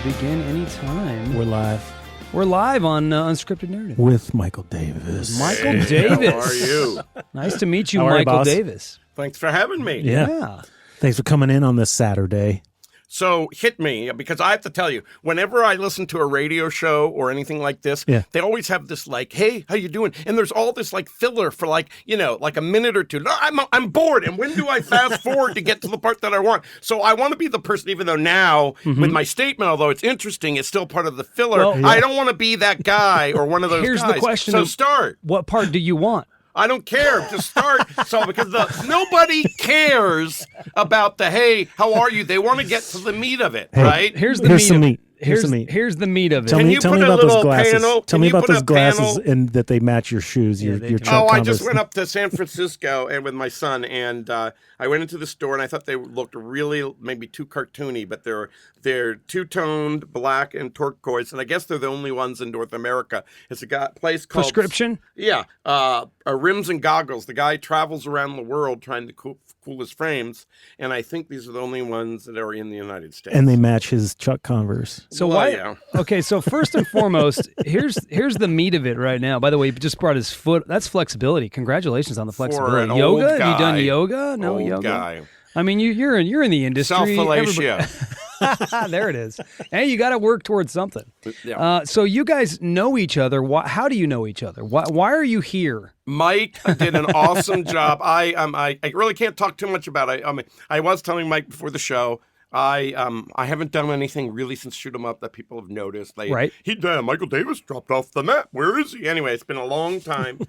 begin anytime. We're live. We're live on Unscripted Narrative. With Michael Davis. Michael Davis. How are you? Nice to meet you, How are you, Michael boss? Davis. Thanks for having me. Yeah. Thanks for coming in on this Saturday. So hit me, because I have to tell you, whenever I listen to a radio show or anything like this, they always have this like, hey, how you doing? And there's all this like filler for like, like a minute or two. No, I'm bored. And when do I fast forward to get to the part that I want? So I want to be the person, even though now with my statement, although it's interesting, it's still part of the filler. Well, I don't want to be that guy or one of those guys. Here's the question. So start. What part do you want? I don't care. Just start. So because nobody cares about the, hey, how are you? They want to get to the meat of it, right? Here's the meat. Here's the meat of it. Tell me about those glasses. Panel? Tell me about those glasses and that they match your shoes. Your I just went up to San Francisco and with my son, and I went into the store, and I thought they looked really maybe too cartoony, but they're two-toned, black and turquoise, and I guess they're the only ones in North America. It's a place called Prescription. Yeah, Rims and Goggles. The guy travels around the world trying to cool his frames, and I think these are the only ones that are in the United States. And they match his Chuck Converse. So Okay, so first and foremost, here's the meat of it right now. By the way, he just brought his foot. That's flexibility. Congratulations on the flexibility. For an yoga? Old guy. Have you done yoga? No old yoga. Guy. I mean, you're in the industry. Self-fellatio. There it is. Hey, you got to work towards something. Yeah. So you guys know each other. How do you know each other? Why are you here? Mike did an awesome job. I really can't talk too much about it. I was telling Mike before the show, I haven't done anything really since Shoot 'Em Up that people have noticed. Right. Michael Davis dropped off the map. Where is he? Anyway, it's been a long time.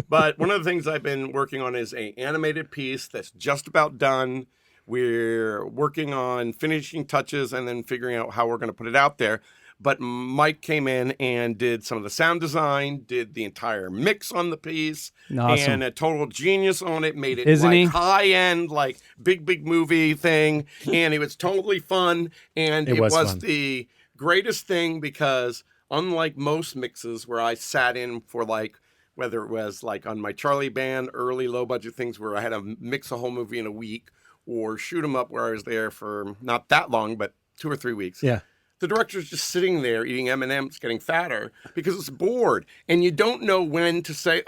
But one of the things I've been working on is an animated piece that's just about done. We're working on finishing touches and then figuring out how we're going to put it out there. But Mike came in and did some of the sound design, did the entire mix on the piece, awesome. And a total genius on it, made it high-end, like big movie thing, and it was totally fun, and it was fun. The greatest thing because unlike most mixes where I sat in for like, whether it was like on my Charlie Band, early low-budget things where I had to mix a whole movie in a week, or Shoot 'Em Up where I was there for not that long, but 2 or 3 weeks. Yeah. The director's just sitting there eating M&Ms, getting fatter because it's bored. And you don't know when to say,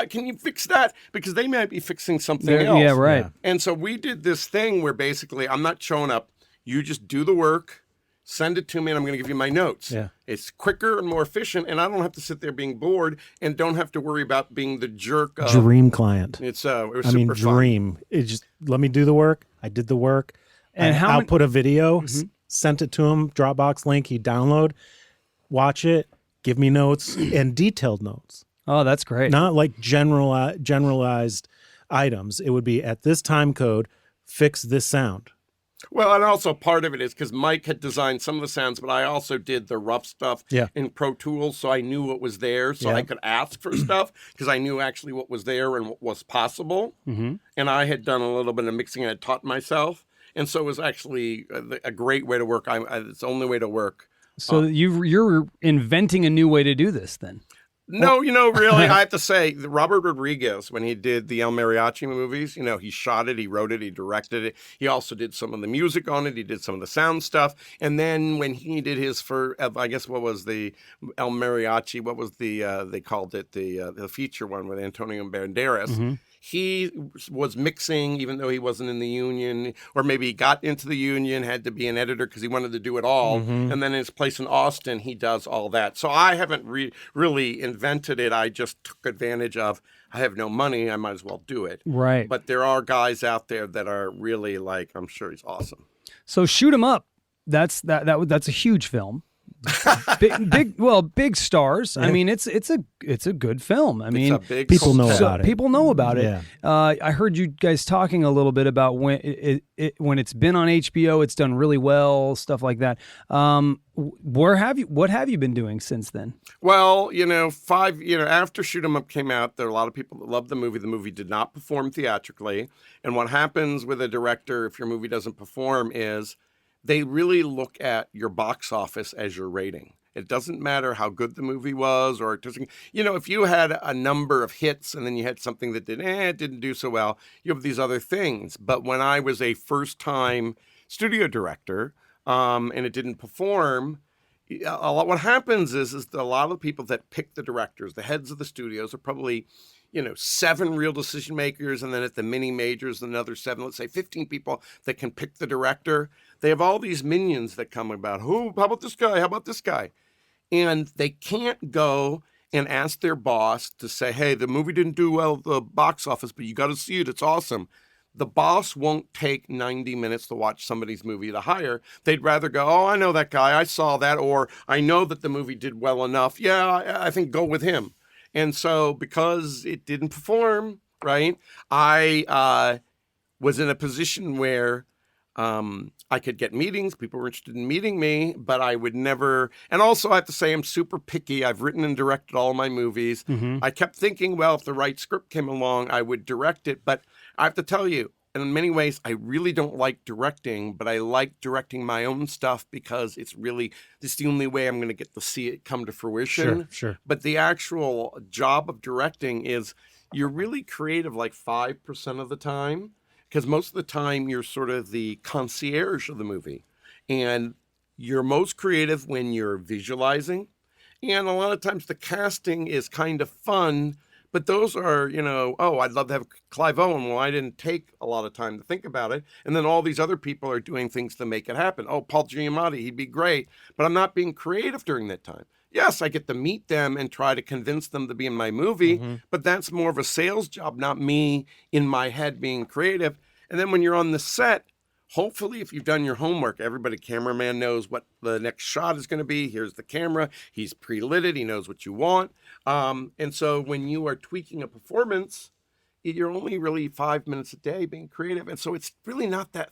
can you fix that? Because they might be fixing something else. Yeah, right. Yeah. And so we did this thing where basically I'm not showing up. You just do the work, send it to me, and I'm going to give you my notes. Yeah. It's quicker and more efficient, and I don't have to sit there being bored and don't have to worry about being the jerk of... Dream client. It was super fun. Dream. It just, let me do the work. I did the work. And I'll put a video... Mm-hmm. Sent it to him, Dropbox link, he'd download, watch it, give me notes, and detailed notes. Oh, that's great. Not like generalized items. It would be at this time code, fix this sound. Well, and also part of it is because Mike had designed some of the sounds, but I also did the rough stuff in Pro Tools, so I knew what was there, so I could ask for stuff because I knew actually what was there and what was possible. Mm-hmm. And I had done a little bit of mixing and I taught myself. And so it was actually a great way to work. It's the only way to work. So you're inventing a new way to do this then? No, really, I have to say, Robert Rodriguez, when he did the El Mariachi movies, he shot it, he wrote it, he directed it. He also did some of the music on it. He did some of the sound stuff. And then when he did his first, I guess, what was the El Mariachi? What was they called it, the feature one with Antonio Banderas. Mm-hmm. He was mixing, even though he wasn't in the union, or maybe he got into the union, had to be an editor because he wanted to do it all. Mm-hmm. And then in his place in Austin, he does all that. So I haven't really invented it. I just took advantage of, I have no money, I might as well do it. Right. But there are guys out there that are really like, I'm sure he's awesome. So Shoot 'Em Up, that's a huge film. big stars. Yeah. I mean, it's a good film. I mean, people know about it. People know about it. Yeah. I heard you guys talking a little bit about when it's been on HBO, it's done really well, stuff like that. What have you been doing since then? Well, after Shoot 'Em Up came out, there are a lot of people that loved the movie. The movie did not perform theatrically, and what happens with a director if your movie doesn't perform is they really look at your box office as your rating. It doesn't matter how good the movie was, or it doesn't, if you had a number of hits and then you had something that didn't do so well, you have these other things. But when I was a first-time studio director and it didn't perform, what happens is that a lot of the people that pick the directors, the heads of the studios, are probably, 7 real decision makers, and then at the mini majors, another 7, let's say 15 people that can pick the director. They have all these minions that come about, how about this guy? How about this guy? And they can't go and ask their boss to say, hey, the movie didn't do well at the box office, but you got to see it. It's awesome. The boss won't take 90 minutes to watch somebody's movie to hire. They'd rather go, oh, I know that guy. I saw that. Or I know that the movie did well enough. Yeah, I think go with him. And so because it didn't perform, right, I was in a position where I could get meetings. People were interested in meeting me, but I would never. And also, I have to say, I'm super picky. I've written and directed all my movies. I kept thinking, well, if the right script came along, I would direct it. But I have to tell you, in many ways, I really don't like directing, but I like directing my own stuff because it's the only way I'm going to get to see it come to fruition. Sure. But the actual job of directing is you're really creative like 5% of the time. Because most of the time you're sort of the concierge of the movie. And you're most creative when you're visualizing. And a lot of times the casting is kind of fun, but those are, oh, I'd love to have Clive Owen. Well, I didn't take a lot of time to think about it. And then all these other people are doing things to make it happen. Oh, Paul Giamatti, he'd be great. But I'm not being creative during that time. Yes, I get to meet them and try to convince them to be in my movie, but that's more of a sales job, not me in my head being creative. And then when you're on the set, hopefully if you've done your homework, cameraman knows what the next shot is going to be. Here's the camera. He's pre-lit it. He knows what you want. And so when you are tweaking a performance, you're only really 5 minutes a day being creative. And so it's really not that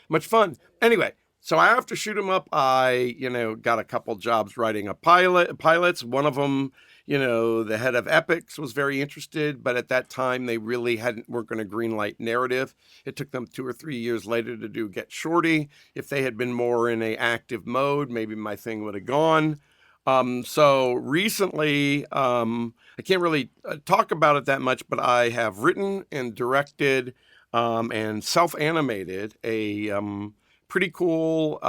much fun. Anyway. So after Shoot 'Em Up, I, got a couple jobs writing pilots. One of them, the head of Epics was very interested, but at that time they really weren't going to greenlight narrative. It took them 2 or 3 years later to do Get Shorty. If they had been more in a active mode, maybe my thing would have gone. So recently, I can't really talk about it that much, but I have written and directed and self-animated a pretty cool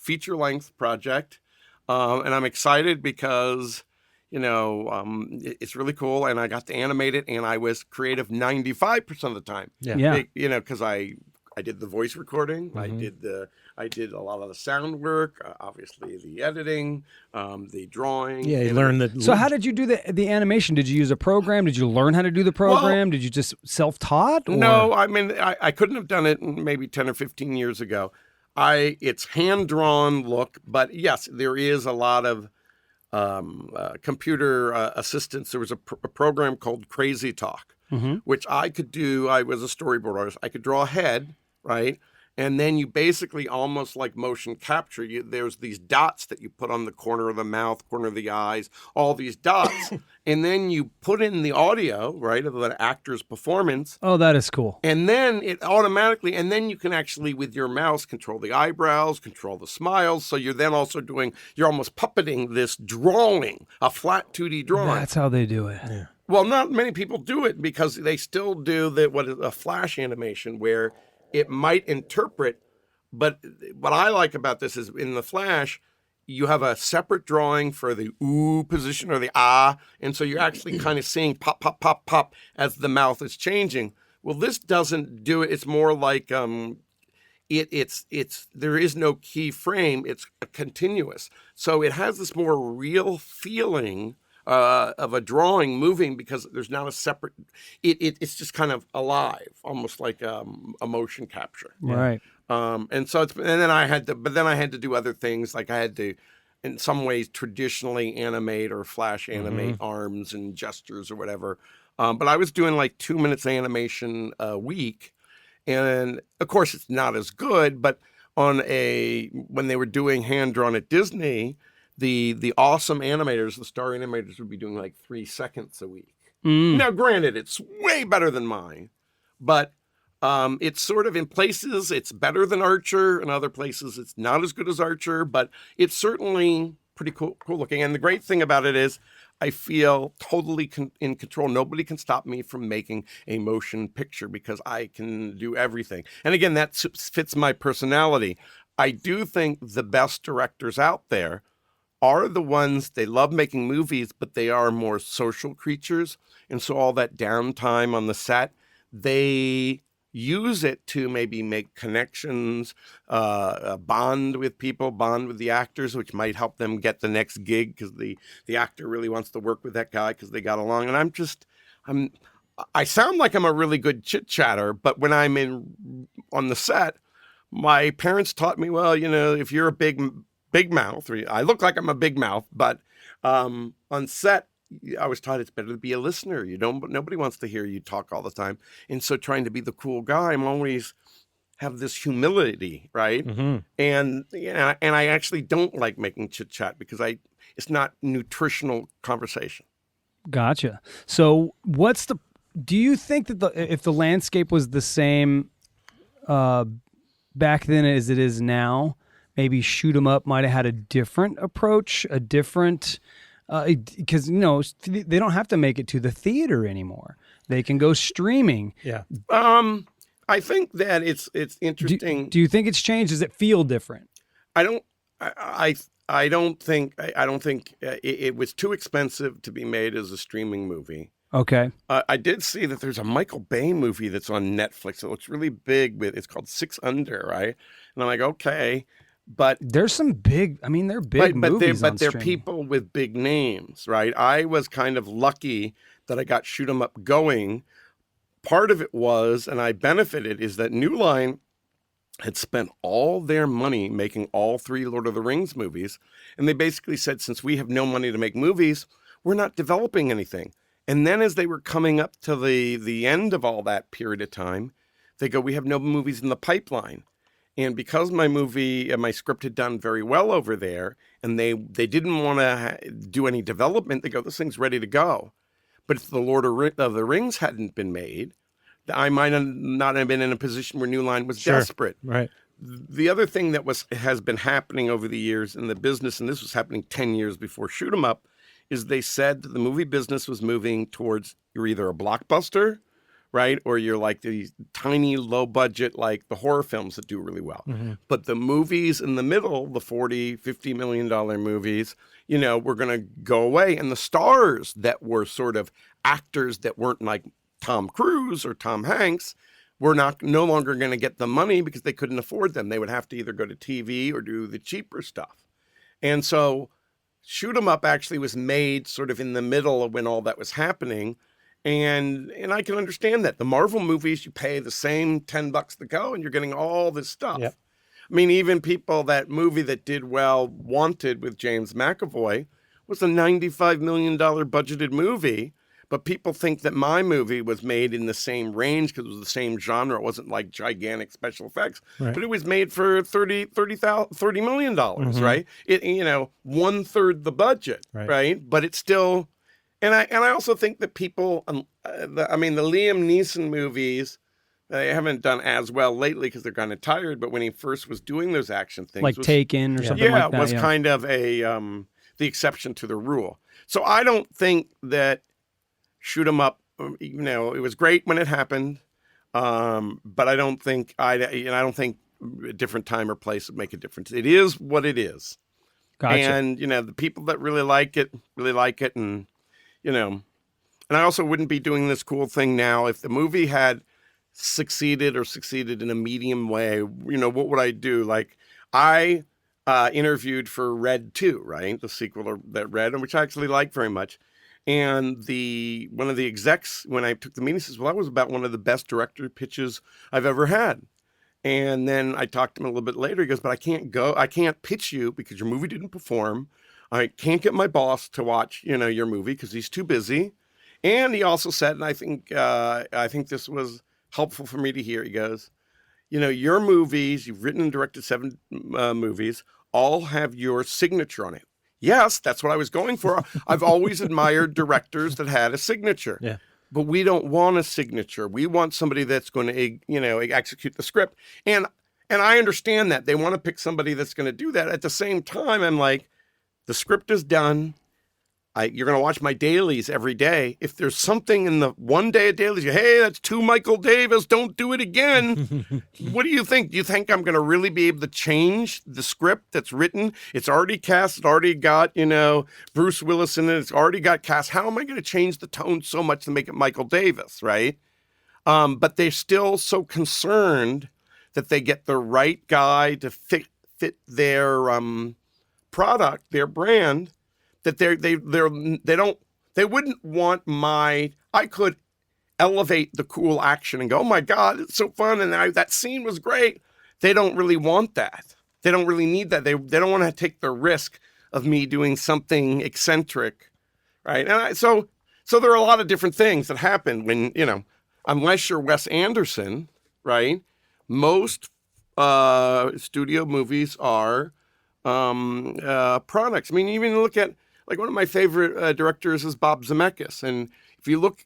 feature-length project, and I'm excited because it's really cool, and I got to animate it, and I was creative 95% of the time. Yeah. Because I did the voice recording, I did a lot of the sound work, obviously the editing, the drawing. Yeah, you learned that. So how did you do the animation? Did you use a program? Did you learn how to do the program? Did you just self-taught? No, I mean I couldn't have done it maybe 10 or 15 years ago. It's hand-drawn look, but yes, there is a lot of computer assistance. There was a program called Crazy Talk, which I could do. I was a storyboard artist. I could draw a head, right? And then you basically almost like motion capture. There's these dots that you put on the corner of the mouth, corner of the eyes, all these dots. And then you put in the audio, right, of the actor's performance. Oh, that is cool. And then it automatically, and then you can actually, with your mouse, control the eyebrows, control the smiles. So you're then also you're almost puppeting this drawing, a flat 2D drawing. That's how they do it. Yeah. Well, not many people do it because they still do what is a flash animation where it might interpret, but what I like about this is in the Flash, you have a separate drawing for the ooh position or the ah, and so you're actually kind of seeing pop, pop, pop, pop as the mouth is changing. Well, this doesn't do it. It's more like it's there is no key frame. It's continuous, so it has this more real feeling of a drawing moving because there's not a separate. It's just kind of alive, almost like a motion capture. Right. And so then I had to do other things, like I had to, in some ways, traditionally animate or flash animate arms and gestures or whatever. But I was doing like 2 minutes animation a week, and of course it's not as good. But when they were doing hand drawn at Disney, the awesome animators, the star animators, would be doing like 3 seconds a week. Now, granted, it's way better than mine, but it's sort of in places it's better than Archer, in other places it's not as good as Archer, but it's certainly pretty cool looking. And the great thing about it is I feel totally in control. Nobody can stop me from making a motion picture because I can do everything. And again, that fits my personality. I do think the best directors out there are the ones, they love making movies, but they are more social creatures. And so all that downtime on the set, they use it to maybe make connections, bond with people, bond with the actors, which might help them get the next gig because the actor really wants to work with that guy because they got along. And I sound like I'm a really good chit chatter, but when I'm on the set, my parents taught me, well, if you're a big mouth, or I look like I'm a big mouth, but on set, I was taught it's better to be a listener. Nobody wants to hear you talk all the time. And so trying to be the cool guy, I'm always have this humility, right? Mm-hmm. And I actually don't like making chit chat because it's not nutritional conversation. Gotcha. So do you think that if the landscape was the same back then as it is now, maybe Shoot 'em Up might have had a different approach, a different, because they don't have to make it to the theater anymore. They can go streaming. Yeah. I think that it's interesting. Do you think it's changed? Does it feel different? I don't think it was too expensive to be made as a streaming movie. Okay. I did see that there's a Michael Bay movie that's on Netflix. It looks really big. It's called Six Under, right? And I'm like, okay. But there's some big, they're big movies but they're people with big names, right? I was kind of lucky that I got Shoot 'em Up going. Part of it was, and I benefited, is that New Line had spent all their money making all 3 Lord of the Rings movies. And they basically said, since we have no money to make movies, we're not developing anything. And then as they were coming up to the end of all that period of time, they go, we have no movies in the pipeline. And because my script had done very well over there, and they didn't want to do any development, they go, this thing's ready to go. But if the Lord of the Rings hadn't been made, I might not have been in a position where New Line was desperate. Right. The other thing that has been happening over the years in the business, and this was happening 10 years before Shoot 'em Up, is they said that the movie business was moving towards you're either a blockbuster, right? Or you're like these tiny, low budget, like the horror films that do really well. Mm-hmm. But the movies in the middle, the $40, $50 million movies, were going to go away. And the stars that were sort of actors that weren't like Tom Cruise or Tom Hanks were no longer going to get the money because they couldn't afford them. They would have to either go to TV or do the cheaper stuff. And so Shoot 'em Up actually was made sort of in the middle of when all that was happening. And I can understand that. The Marvel movies, you pay the same $10 to go and you're getting all this stuff. Yep. Even that movie that did well, Wanted with James McAvoy, was a $95 million budgeted movie. But people think that my movie was made in the same range because it was the same genre. It wasn't like gigantic special effects, right. But it was made for $30 million, mm-hmm. Right? It 1/3 the budget, right? But it's still, and I also think that people, the Liam Neeson movies, they haven't done as well lately because they're kind of tired. But when he first was doing those action things, like Taken or something like that, was kind of the exception to the rule. So I don't think that Shoot 'em Up, it was great when it happened, but I don't think I don't think a different time or place would make a difference. It is what it is. Gotcha. And the people that really like it, and and I also wouldn't be doing this cool thing now if the movie had succeeded in a medium way. What would I do? Like I interviewed for Red 2, right, the sequel that Red, which I actually like very much. And one of the execs, when I took the meeting, says, well, that was about one of the best director pitches I've ever had. And then I talked to him a little bit later. He goes, but I can't pitch you because your movie didn't perform. I can't get my boss to watch, your movie because he's too busy. And he also said, and I think this was helpful for me to hear, he goes, your movies, you've written and directed 7 movies, all have your signature on it. Yes, that's what I was going for. I've always admired directors that had a signature. Yeah. But we don't want a signature. We want somebody that's going to, execute the script. And I understand that. They want to pick somebody that's going to do that. At the same time, I'm like, the script is done. you're going to watch my dailies every day. If there's something in the one day of dailies, hey, that's too Michael Davis, don't do it again. What do you think? Do you think I'm going to really be able to change the script that's written? It's already cast. It's already got, Bruce Willis in it. It's already got cast. How am I going to change the tone so much to make it Michael Davis, right? But they're still so concerned that they get the right guy to fit their product, their brand, that they wouldn't want I could elevate the cool action and go, oh my God, it's so fun. And that scene was great. They don't really want that. They don't really need that. They don't want to take the risk of me doing something eccentric. Right. And so there are a lot of different things that happen when, unless you're Wes Anderson, right? Most studio movies are products. I mean, even look at, like, one of my favorite directors is Bob Zemeckis. And if you look,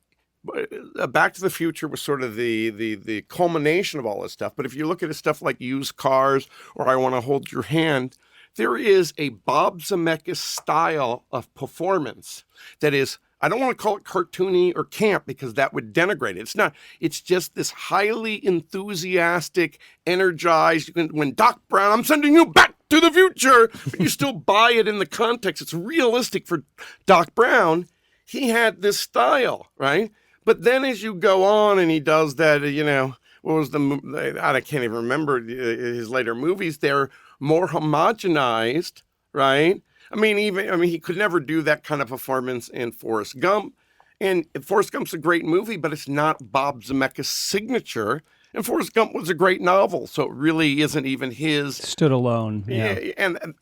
Back to the Future was sort of the culmination of all this stuff. But if you look at his stuff like Used Cars or I Want to Hold Your Hand, there is a Bob Zemeckis style of performance that is, I don't want to call it cartoony or camp because that would denigrate it. It's not. It's just this highly enthusiastic, energized, when Doc Brown, I'm sending you back to the future, but you still buy it in the context. It's realistic for Doc Brown. He had this style, right? But then as you go on and he does that, what was I can't even remember his later movies. They're more homogenized, right? I mean, he could never do that kind of performance in Forrest Gump. And Forrest Gump's a great movie, but it's not Bob Zemeckis' signature. And Forrest Gump was a great novel, so it really isn't even his. Stood alone. Yeah.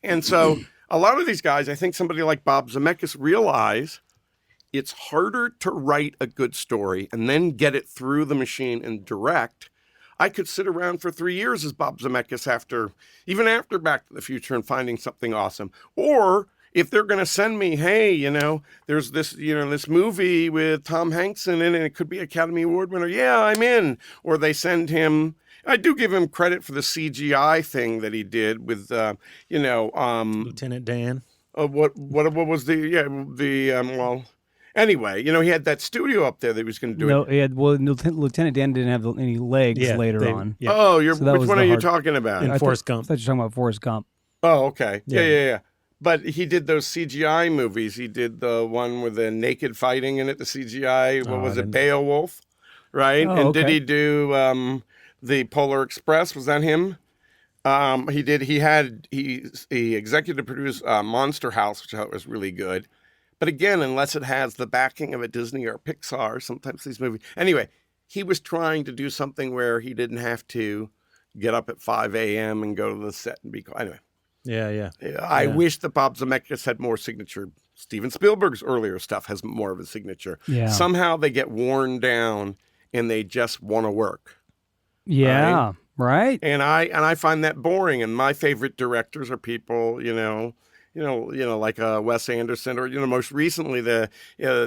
And so a lot of these guys, I think somebody like Bob Zemeckis realize it's harder to write a good story and then get it through the machine and direct. I could sit around for 3 years as Bob Zemeckis even after Back to the Future and finding something awesome. Or if they're going to send me, hey, there's this, this movie with Tom Hanks in it and it could be Academy Award winner. Yeah, I'm in. Or they send him, I do give him credit for the CGI thing that he did with, Lieutenant Dan. What was anyway, he had that studio up there that he was going to do it. Lieutenant Dan didn't have any legs later on. Yeah. Oh, which one are you talking about? In Forrest Gump. I thought you were talking about Forrest Gump. Oh, okay. Yeah. But he did those CGI movies. He did the one with the naked fighting in it, the CGI. What was it, Beowulf? Right? Oh, and okay. did he do the Polar Express? Was that him? He executive produced Monster House, which I thought was really good. But again, unless it has the backing of a Disney or Pixar, sometimes these movies. Anyway, he was trying to do something where he didn't have to get up at 5 a.m. and go to the set and be quiet. Anyway. Yeah. I wish that Bob Zemeckis had more signature. Steven Spielberg's earlier stuff has more of a signature. Yeah. Somehow they get worn down and they just want to work. Yeah, right. And I find that boring. And my favorite directors are people, like Wes Anderson, or most recently the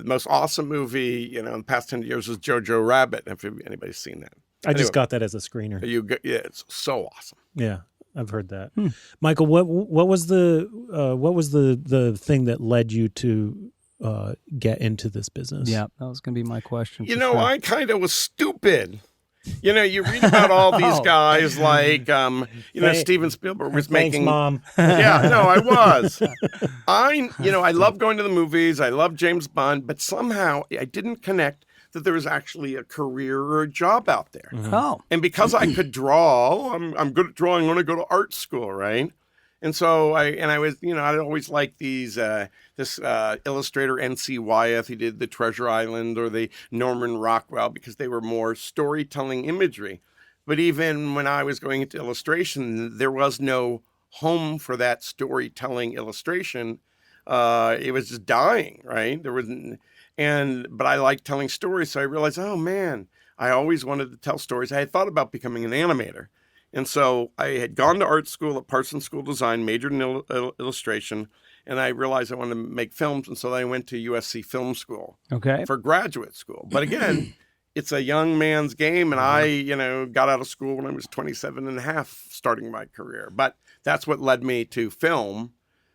most awesome movie in the past 10 years was Jojo Rabbit. If anybody's seen that, I just got that as a screener. It's so awesome. Yeah, I've heard that. Michael, what was the thing that led you to get into this business? Yeah, that was going to be my question. I kind of was stupid. You read about all these guys like, Steven Spielberg was making. Thanks, Mom. Yeah, no, I was. I love going to the movies. I love James Bond, but somehow I didn't connect that there was actually a career or a job out there. Mm-hmm. Oh. And because I could draw, I'm good at drawing. I want to go to art school, right? And so I was, I always liked this illustrator N.C. Wyeth. He did the Treasure Island or the Norman Rockwell because they were more storytelling imagery. But even when I was going into illustration, there was no home for that storytelling illustration. It was just dying, right? But I liked telling stories. So I realized, oh man, I always wanted to tell stories. I had thought about becoming an animator. And so I had gone to art school at Parsons School of Design, majored in illustration, and I realized I wanted to make films. And so I went to USC Film School for graduate school. But again, it's a young man's game. And I, got out of school when I was 27 and a half, starting my career. But that's what led me to film.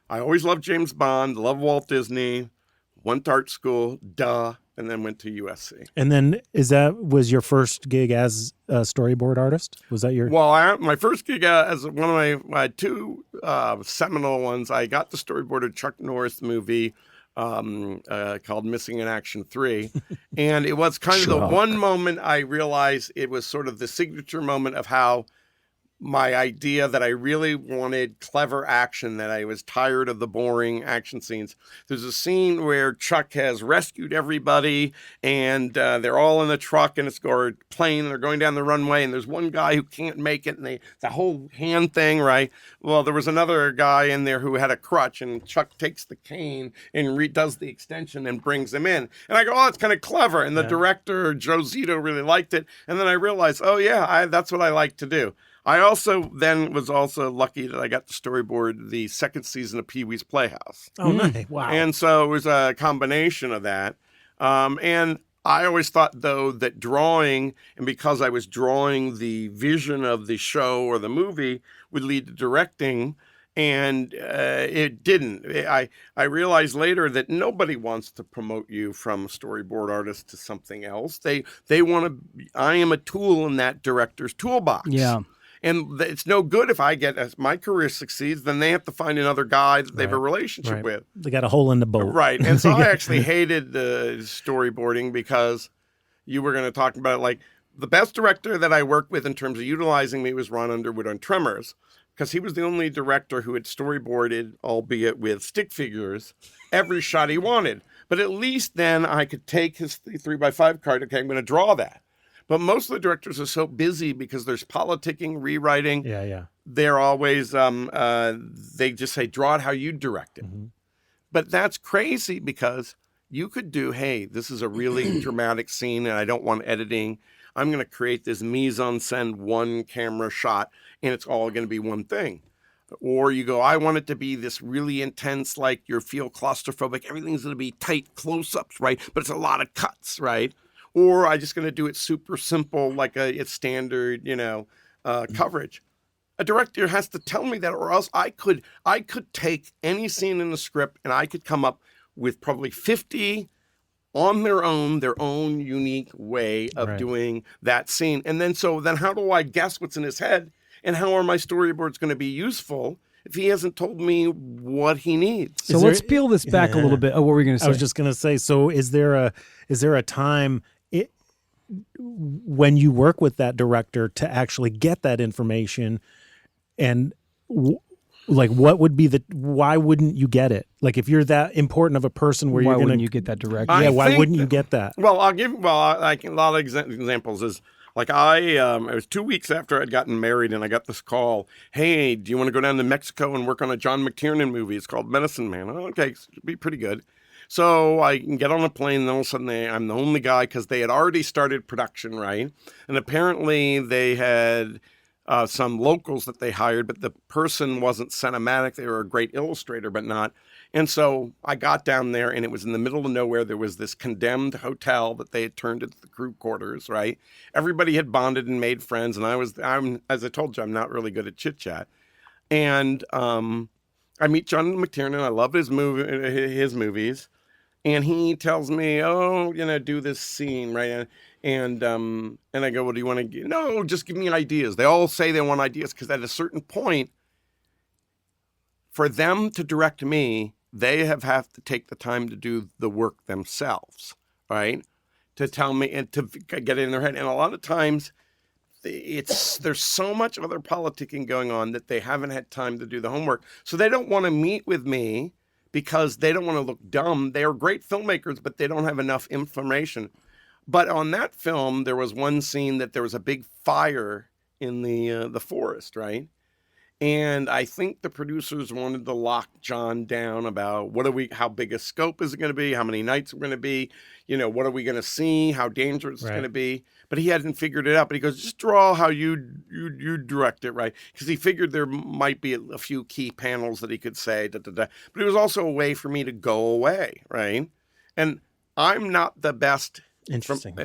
I always loved James Bond, loved Walt Disney, went to art school, and then went to USC. And then was your first gig as a storyboard artist? Was that your? Well, my first gig as one of my two seminal ones, I got the storyboard of Chuck Norris movie called Missing in Action 3. And it was kind of the one moment I realized it was sort of the signature moment of how my idea that I really wanted clever action, that I was tired of the boring action scenes. There's a scene where Chuck has rescued everybody and they're all in the truck and or plane, they're going down the runway, and there's one guy who can't make it, and the whole hand thing, right? Well, there was another guy in there who had a crutch, and Chuck takes the cane and redoes the extension and brings him in. And I go, oh, it's kind of clever. And the director, Joe Zito, really liked it. And then I realized, oh yeah, that's what I like to do. I also then was also lucky that I got to storyboard the second season of Pee-wee's Playhouse. Oh, nice. Wow. And so it was a combination of that. And I always thought, though, that drawing, and because I was drawing the vision of the show or the movie, would lead to directing. And it didn't. I realized later that nobody wants to promote you from a storyboard artist to something else. They want to. I am a tool in that director's toolbox. Yeah. And it's no good if as my career succeeds, then they have to find another guy that they have a relationship with. They got a hole in the boat. Right. And so I actually hated the storyboarding because you were going to talk about it. Like, the best director that I worked with in terms of utilizing me was Ron Underwood on Tremors, because he was the only director who had storyboarded, albeit with stick figures, every shot he wanted. But at least then I could take his 3x5 card. Okay, I'm going to draw that. But most of the directors are so busy because there's politicking, rewriting. Yeah. They're always, they just say, draw it how you direct it. Mm-hmm. But that's crazy because you could do, hey, this is a really dramatic scene and I don't want editing. I'm going to create this mise-en-scène one camera shot and it's all going to be one thing. Or you go, I want it to be this really intense, like you feel claustrophobic. Everything's going to be tight close-ups, right? But it's a lot of cuts, right? Or I'm just going to do it super simple, like it's standard, coverage. A director has to tell me that, or else I could take any scene in the script and I could come up with probably 50 on their own unique way of doing that scene. And then how do I guess what's in his head? And how are my storyboards going to be useful if he hasn't told me what he needs? So let's peel this back a little bit. Oh, what were we going to say? I was just going to say, so is there a time when you work with that director to actually get that information, and what would be why wouldn't you get it? Like, if you're that important of a person, why wouldn't you get that directly? Yeah, why wouldn't you get that? Well, a lot of examples is, like, it was 2 weeks after I'd gotten married and I got this call, hey, do you want to go down to Mexico and work on a John McTiernan movie? It's called Medicine Man. Oh, okay, it should be pretty good. So I can get on a plane, and all of a sudden I'm the only guy, because they had already started production, right? And apparently they had some locals that they hired, but the person wasn't cinematic. They were a great illustrator, but not. And so I got down there, and it was in the middle of nowhere. There was this condemned hotel that they had turned into the crew quarters, right? Everybody had bonded and made friends, and I'm as I told you, I'm not really good at chit-chat. And I meet John McTiernan. I love his movies. And he tells me, oh, do this scene, right? And I go, well, do you want to? No, just give me ideas. They all say they want ideas, because at a certain point, for them to direct me, they have to take the time to do the work themselves, right? To tell me and to get it in their head. And a lot of times, there's so much other politicking going on that they haven't had time to do the homework. So they don't want to meet with me, because they don't want to look dumb. They are great filmmakers, but they don't have enough information. But on that film, there was one scene that there was a big fire in the forest, right? And I think the producers wanted to lock John down about how big a scope is it going to be? How many nights are going to be? What are we going to see? How dangerous it's going to be? But he hadn't figured it out. But he goes, just draw how you direct it, right? Because he figured there might be a few key panels that he could say, But it was also a way for me to go away, right? And I'm not the best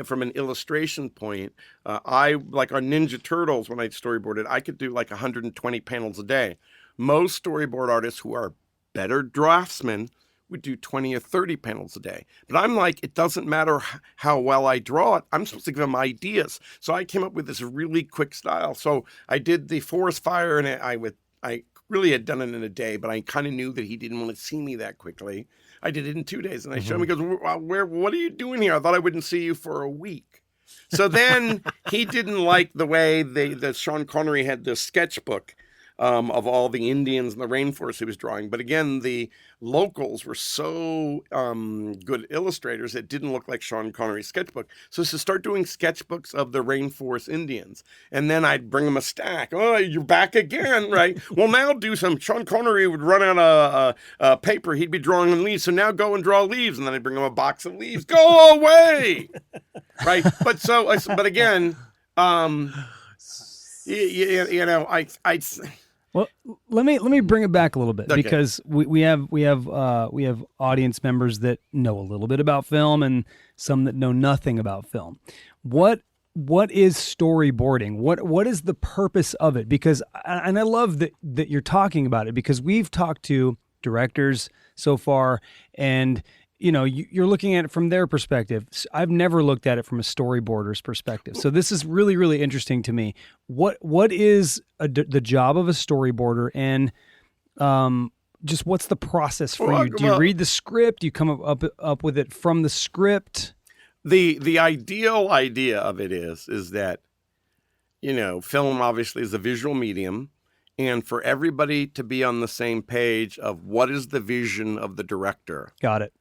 from an illustration point. I, like our Ninja Turtles, when I storyboarded, I could do like 120 panels a day. Most storyboard artists who are better draftsmen would do 20 or 30 panels a day. But I'm like, it doesn't matter how well I draw it. I'm supposed to give him ideas. So I came up with this really quick style. So I did the forest fire, and I really had done it in a day, but I kind of knew that he didn't want to see me that quickly. I did it in 2 days, and I showed him. He goes, what are you doing here? I thought I wouldn't see you for a week. So then he didn't like the way that Sean Connery had this sketchbook of all the Indians in the rainforest he was drawing. But again, the locals were so good illustrators, it didn't look like Sean Connery's sketchbook. So to start doing sketchbooks of the rainforest Indians. And then I'd bring him a stack. Oh, you're back again, right? Well, now do some. Sean Connery would run out of paper. He'd be drawing on leaves. So now go and draw leaves. And then I'd bring him a box of leaves. Go away! Right? But again, you know, Well, let me bring it back a little bit, Okay. because we have audience members that know a little bit about film and some that know nothing about film. What is storyboarding? What is the purpose of it? Because I love that you're talking about it, because we've talked to directors so far, and you know, you're looking at it from their perspective. I've never looked at it from a storyboarder's perspective. So this is really, really interesting to me. What is the job of a storyboarder, and just what's the process for you? Do you read the script? Do you come up with it from the script? The ideal idea of it is that, you know, film obviously is a visual medium, and for everybody to be on the same page of what is the vision of the director. Got it.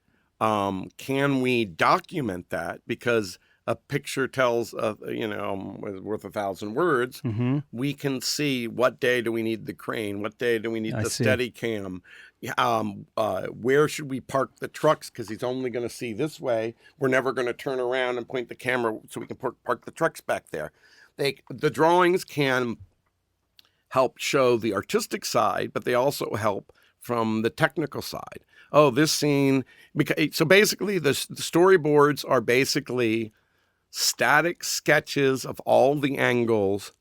Can we document that? Because a picture tells, worth 1,000 words. Mm-hmm. We can see what day do we need the crane? What day do we need the steady cam? Where should we park the trucks? Because he's only going to see this way. We're never going to turn around and point the camera so we can park the trucks back there. The drawings can help show the artistic side, but they also help from the technical side. Oh, this scene. So basically, the storyboards are basically static sketches of all the angles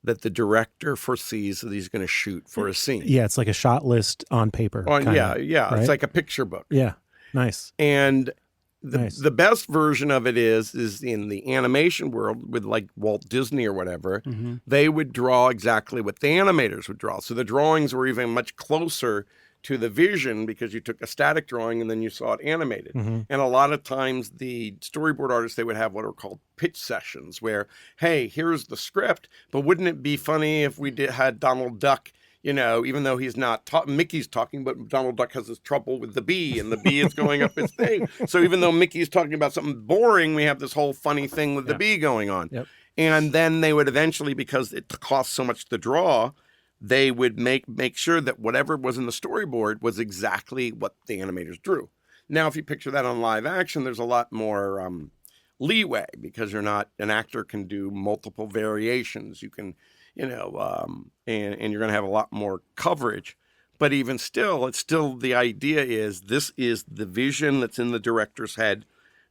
that the director foresees that he's going to shoot for a scene. Yeah, it's like a shot list on paper. Yeah. Right? It's like a picture book. Yeah, nice. And the best version of it is in the animation world with like Walt Disney or whatever. Mm-hmm. They would draw exactly what the animators would draw. So the drawings were even much closer to the vision, because you took a static drawing and then you saw it animated. Mm-hmm. And a lot of times the storyboard artists, they would have what are called pitch sessions where, hey, here's the script, but wouldn't it be funny if we had Donald Duck, you know, even though he's not, Mickey's talking, but Donald Duck has this trouble with the bee, and the bee is going up his thing. So even though Mickey's talking about something boring, we have this whole funny thing with the bee going on. Yep. And then they would eventually, because it costs so much to draw, they would make sure that whatever was in the storyboard was exactly what the animators drew. Now, if you picture that on live action, there's a lot more leeway, because you're not, an actor can do multiple variations. You can, you know, and you're going to have a lot more coverage. But even still, it's still, the idea is this is the vision that's in the director's head.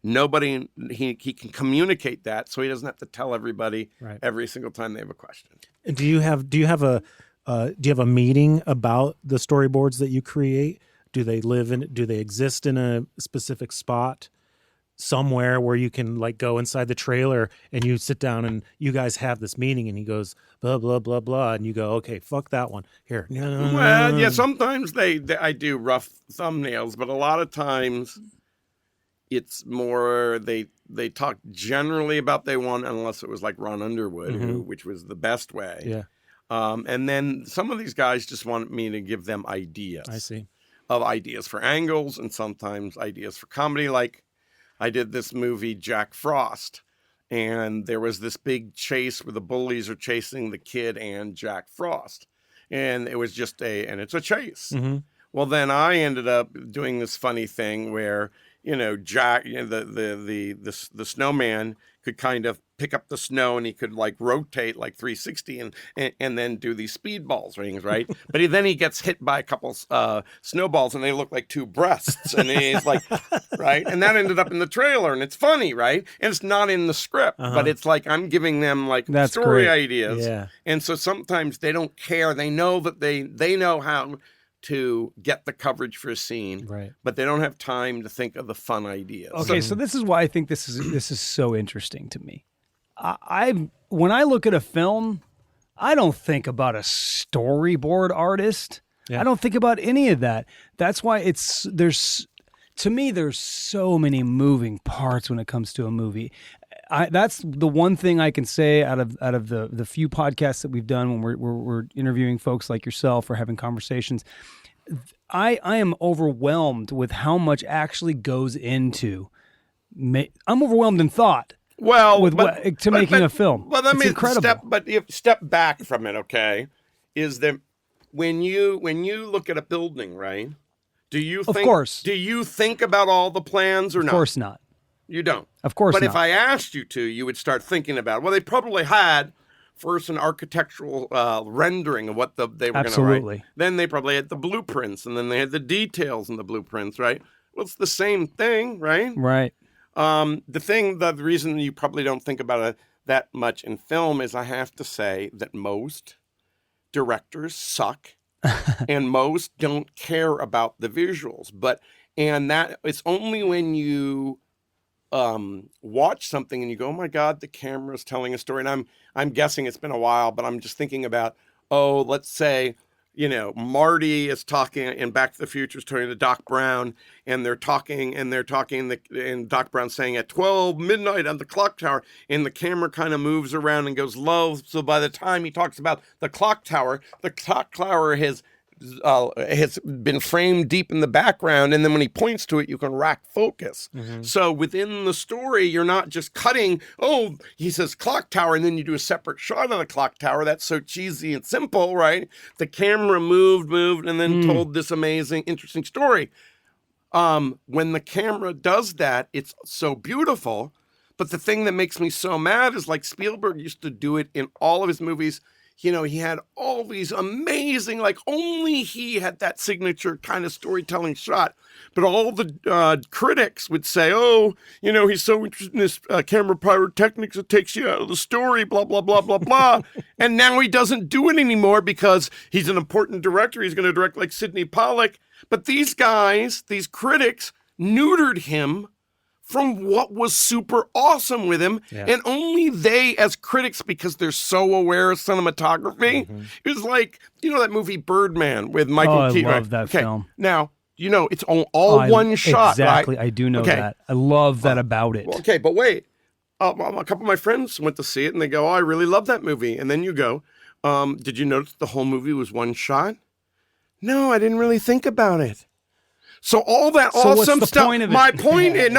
Nobody, he can communicate that, so he doesn't have to tell everybody every single time they have a question. Do you have a meeting about the storyboards that you create? Do they exist in a specific spot somewhere where you can like go inside the trailer and you sit down and you guys have this meeting, and he goes blah blah blah blah, and you go, okay, fuck that one here. Well, yeah, sometimes I do rough thumbnails, but a lot of times it's more they talk generally about they want, unless it was like Ron Underwood, which was the best way. Yeah. And then some of these guys just want me to give them ideas. I see. Of ideas for angles, and sometimes ideas for comedy. Like I did this movie, Jack Frost, and there was this big chase where the bullies are chasing the kid and Jack Frost. And it was just it's a chase. Mm-hmm. Well, then I ended up doing this funny thing where, you know, Jack, you know, the snowman could kind of pick up the snow, and he could like rotate like 360 and then do these speedballs rings, right? But then he gets hit by a couple snowballs, and they look like two breasts, and he's like, right? And that ended up in the trailer, and it's funny, right? And it's not in the script, but it's like I'm giving them like story ideas. Yeah. And so sometimes they don't care. They know that they know how to get the coverage for a scene, Right. but they don't have time to think of the fun ideas. Okay, so this is why I think this is so interesting to me. When I look at a film, I don't think about a storyboard artist. Yeah. I don't think about any of that. That's why there's so many moving parts when it comes to a movie. That's the one thing I can say out of the few podcasts that we've done when we're interviewing folks like yourself or having conversations. I am overwhelmed with how much actually goes into. I'm overwhelmed in thought. Well, making a film. Well, let It's me incredible. step back from it. Okay, is that when you look at a building, right? Do you think about all the plans or not? Of course not. You don't. Of course But not. if I asked you to, you would start thinking about it. Well, they probably had first an architectural rendering of what they were going to Absolutely. write. Then they probably had the blueprints, and then they had the details in the blueprints, right? Well, it's the same thing, right? Right. The reason you probably don't think about it that much in film is I have to say that most directors suck and most don't care about the visuals. And that it's only when you watch something and you go, oh my God, the camera's telling a story. And I'm guessing it's been a while, but I'm just thinking about, let's say, Marty is talking in Back to the Future is talking to Doc Brown, and they're talking, and Doc Brown's saying at 12 midnight on the clock tower, and the camera kind of moves around and goes low. So by the time he talks about the clock tower has been framed deep in the background, and then when he points to it, you can rack focus. Mm-hmm. So within the story, you're not just cutting, he says clock tower, and then you do a separate shot of the clock tower. That's so cheesy and simple, right? The camera moved, and then told this amazing, interesting story. When the camera does that, it's so beautiful. But the thing that makes me so mad is like Spielberg used to do it in all of his movies. He had all these amazing, like only he had that signature kind of storytelling shot. But all the critics would say, he's so interested in this camera pyrotechnics, it takes you out of the story, blah, blah, blah, blah, blah. And now he doesn't do it anymore because he's an important director. He's going to direct like Sidney Pollack. But these guys, these critics, neutered him from what was super awesome with him. Yeah. And only they, as critics, because they're so aware of cinematography, it was like, that movie Birdman with Michael Keaton. I love that film. Now, it's all one shot. Exactly. Right? I do know that. I love that about it. Okay, but wait. A couple of my friends went to see it, and they go, I really love that movie. And then you go, did you notice the whole movie was one shot? No, I didn't really think about it. So all that awesome stuff. My point is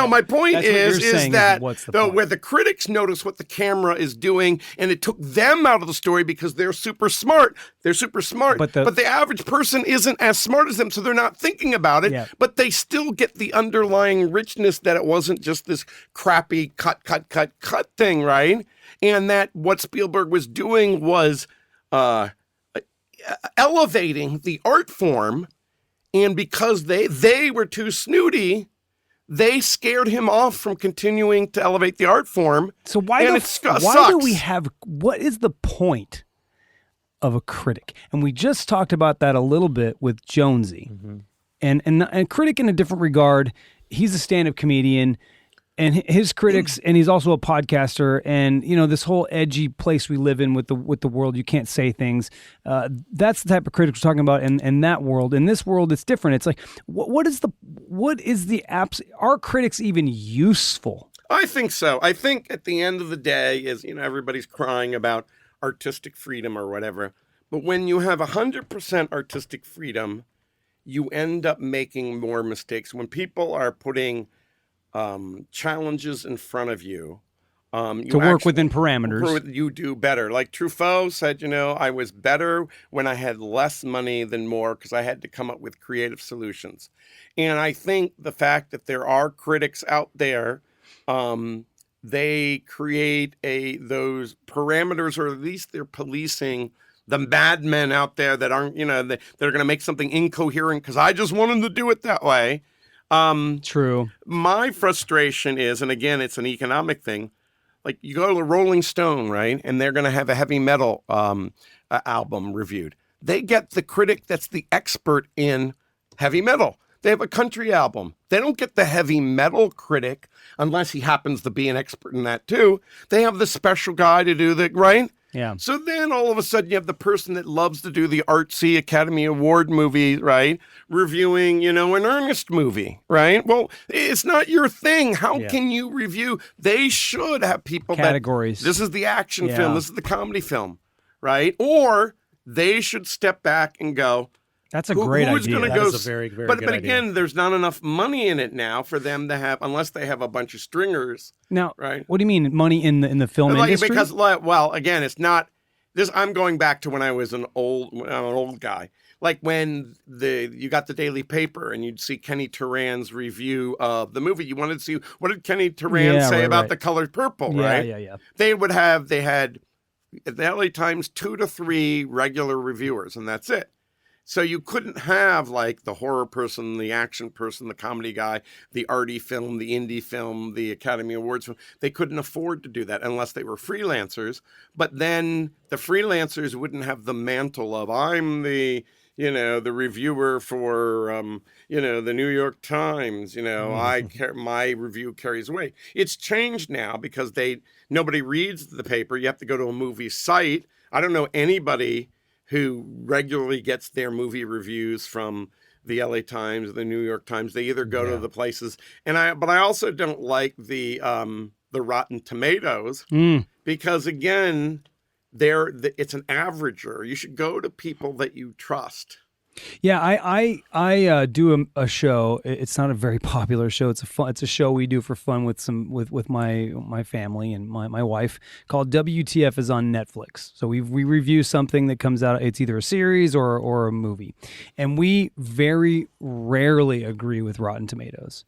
that where the critics notice what the camera is doing, and it took them out of the story because they're super smart. They're super smart, but the average person isn't as smart as them, so they're not thinking about it. Yeah. But they still get the underlying richness that it wasn't just this crappy cut thing, right? And that what Spielberg was doing was elevating the art form. And because they were too snooty, they scared him off from continuing to elevate the art form. So why do we have, what is the point of a critic? And we just talked about that a little bit with Jonesy. Mm-hmm. And critic in a different regard, he's a stand-up comedian. And his critics, and he's also a podcaster, and this whole edgy place we live in with the world, you can't say things. That's the type of critics we're talking about. In that world, in this world, it's different. It's like, what is the apps? Are critics even useful? I think so. I think at the end of the day, is everybody's crying about artistic freedom or whatever, but when you have 100% artistic freedom, you end up making more mistakes. When people are putting challenges in front of you to work within parameters, you do better. Like Truffaut said, I was better when I had less money than more because I had to come up with creative solutions. And I think the fact that there are critics out there, they create those parameters, or at least they're policing the madmen out there that aren't, that are going to make something incoherent because I just want them to do it that way. True. My frustration is, and again, it's an economic thing, like you go to the Rolling Stone, right? And they're going to have a heavy metal album reviewed. they get the critic that's the expert in heavy metal. They have a country album. They don't get the heavy metal critic unless he happens to be an expert in that too. They have the special guy to do the, right? Yeah. So then all of a sudden you have the person that loves to do the artsy Academy Award movie, right? Reviewing, an earnest movie, right? Well, it's not your thing. How can you review? They should have people categories. This is the action film. This is the comedy film, right? Or they should step back and go, that's a great who's idea. Gonna go, is a very, very but good again, idea. there's not enough money in it now for them to have, unless they have a bunch of stringers. Now, right? What do you mean money in the film industry? Because, well, again, it's not this. I'm going back to when I was an old guy. Like when you got the daily paper and you'd see Kenny Turan's review of the movie. You wanted to see what did Kenny Turan say about the color purple, right? Yeah. They had at the LA Times 2 to 3 regular reviewers, and that's it. So you couldn't have like the horror person, the action person, the comedy guy, the arty film, the indie film, the Academy Awards film. They couldn't afford to do that unless they were freelancers. But then the freelancers wouldn't have the mantle of I'm the reviewer for the New York Times. My review carries weight. It's changed now because nobody reads the paper. You have to go to a movie site. I don't know anybody who regularly gets their movie reviews from the LA Times or the New York Times. They either go to the places, but I also don't like the Rotten Tomatoes because again, it's an averager. You should go to people that you trust. Yeah, I do a show. It's not a very popular show. It's a show we do for fun with my family and my wife called WTF is on Netflix. So we review something that comes out. It's either a series or a movie, and we very rarely agree with Rotten Tomatoes.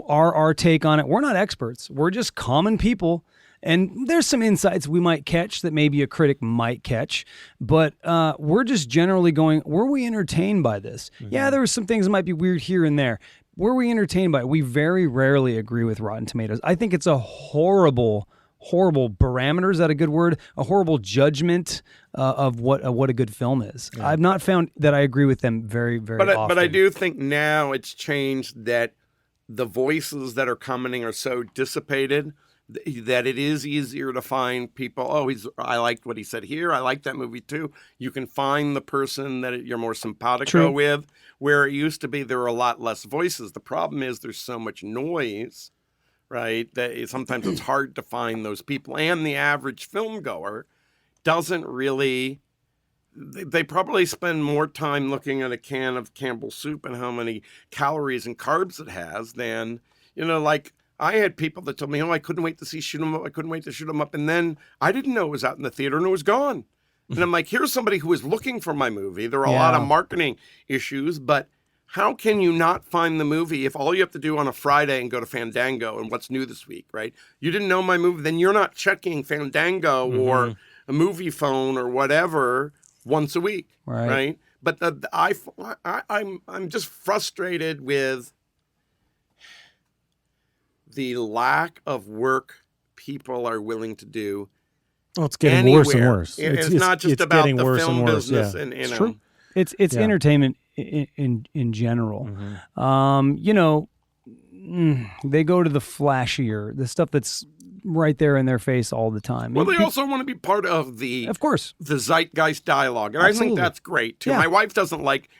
Our take on it. We're not experts. We're just common people. And there's some insights we might catch that maybe a critic might catch, but we're just generally going, were we entertained by this? Mm-hmm. Yeah, there were some things that might be weird here and there. Were we entertained by it? We very rarely agree with Rotten Tomatoes. I think it's a horrible parameter. Is that a good word? A horrible judgment of what a good film is. Yeah. I've not found that I agree with them very, very often. But I do think now it's changed that the voices that are commenting are so dissipated that it is easier to find people. I liked what he said here. I like that movie too. You can find the person that you're more simpatico with, where it used to be there were a lot less voices. The problem is there's so much noise, right? That sometimes it's hard to find those people. And the average film goer doesn't really, they probably spend more time looking at a can of Campbell's soup and how many calories and carbs it has than, like, I had people that told me, I couldn't wait to shoot 'em up. I couldn't wait to shoot 'em up. And then I didn't know it was out in the theater and it was gone. And I'm like, here's somebody who was looking for my movie. There are a lot of marketing issues, but how can you not find the movie if all you have to do on a Friday and go to Fandango and what's new this week, right? You didn't know my movie, then you're not checking Fandango or a movie phone or whatever once a week, right? But I'm just frustrated with the lack of work people are willing to do. Well, it's getting worse and worse. It's not just about the film business, yeah. and It's true. It's entertainment in general. They go to the flashier, the stuff that's right there in their face all the time. Well, they also want to be part of the zeitgeist dialogue, and Absolutely. I think that's great too. Yeah. My wife doesn't like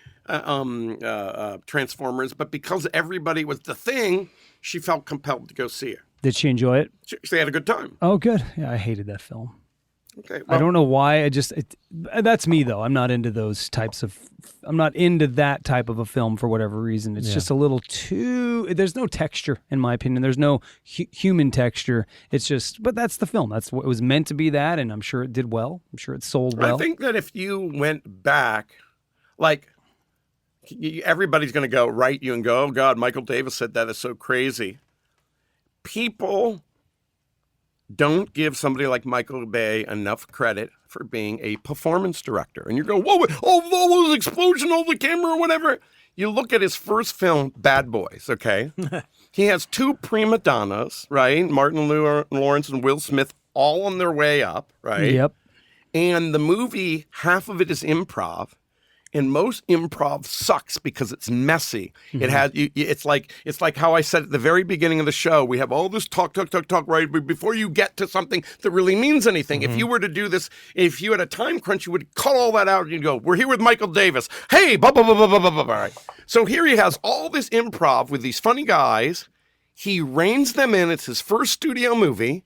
Transformers, but because everybody was the thing, she felt compelled to go see it. Did she enjoy it? She had a good time. Oh, good. Yeah, I hated that film. Okay, I don't know why. That's me though. I'm not into that type of a film for whatever reason. It's just a little too. There's no texture, in my opinion. There's no human texture. It's just. But that's the film. That's what it was meant to be. That, and I'm sure it did well. I'm sure it sold well. I think that if you went back, like, everybody's going to go write you and go, oh God, Michael Davis said that is so crazy. People don't give somebody like Michael Bay enough credit for being a performance director. And you go, whoa, what was explosion over the camera or whatever. You look at his first film, Bad Boys, okay? He has 2 prima donnas, right? Martin Lawrence and Will Smith all on their way up, right? Yep. And the movie, half of it is improv. And most improv sucks because it's messy. It has it's like how I said at the very beginning of the show. We have all this talk right before you get to something that really means anything. If you were to do this, if you had a time crunch, you would cut all that out and you'd go, "We're here with Michael Davis. Hey, blah blah blah blah blah blah blah." Right. So here he has all this improv with these funny guys. He reins them in. It's his first studio movie,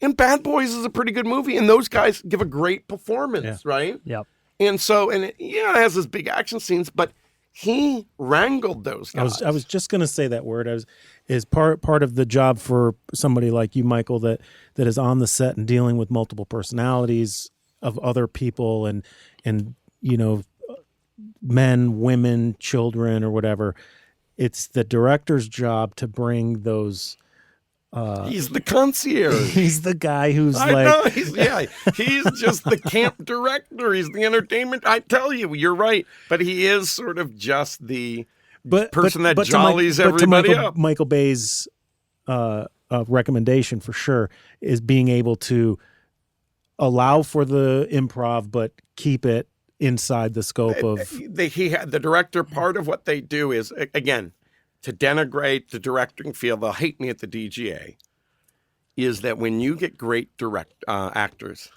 and Bad Boys is a pretty good movie, and those guys give a great performance, right? Yep. And so, it has this big action scenes, but he wrangled those guys. I was just going to say that word. Is part of the job for somebody like you, Michael, that is on the set and dealing with multiple personalities of other people and men, women, children, or whatever. It's the director's job to bring those. He's the concierge. He's the guy who's he's just the camp director. He's the entertainment. I tell you, you're right. But he is sort of just the person that jollies everybody up. Michael Bay's recommendation for sure is being able to allow for the improv, but keep it inside the scope of. The director, part of what they do is, again, to denigrate the directing field, they'll hate me at the DGA, is that when you get great actors,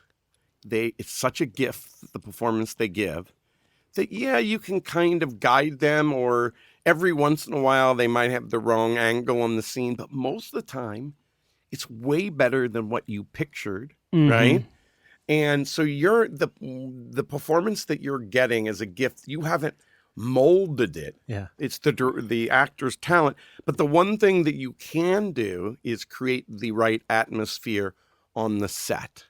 it's such a gift, the performance they give, that, you can kind of guide them, or every once in a while they might have the wrong angle on the scene, but most of the time it's way better than what you pictured, right? And so the performance that you're getting is a gift. You haven't molded it. Yeah. It's the actor's talent. But the one thing that you can do is create the right atmosphere on the set.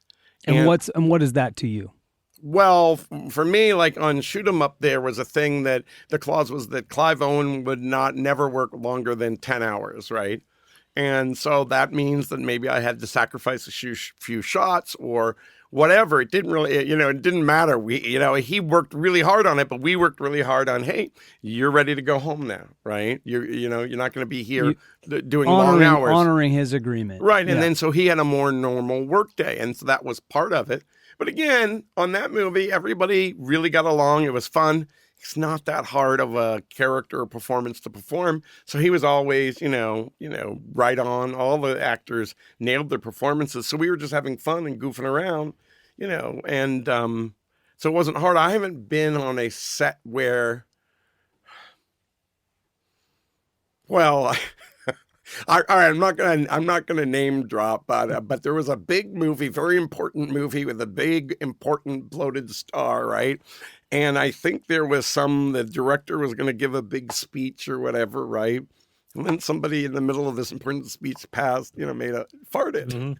And what is that to you? Well, for me, like on Shoot 'Em Up, there was a thing that the clause was that Clive Owen would never work longer than 10 hours, right? And so that means that maybe I had to sacrifice a few shots or whatever. It didn't really, it didn't matter. He worked really hard on it, but we worked really hard on, hey, you're ready to go home now, right? You're not going to be here doing long hours. Honoring his agreement. Right. And then so he had a more normal work day. And so that was part of it. But again, on that movie, everybody really got along. It was fun. It's not that hard of a character or performance to perform. So he was always, right on. All the actors nailed their performances. So we were just having fun and goofing around, and so it wasn't hard. I haven't been on a set where, well, all right, I'm not gonna name drop, but there was a big movie, very important movie with a big, important, bloated star, right? And I think there was the director was going to give a big speech or whatever, right? And then somebody in the middle of this important speech farted.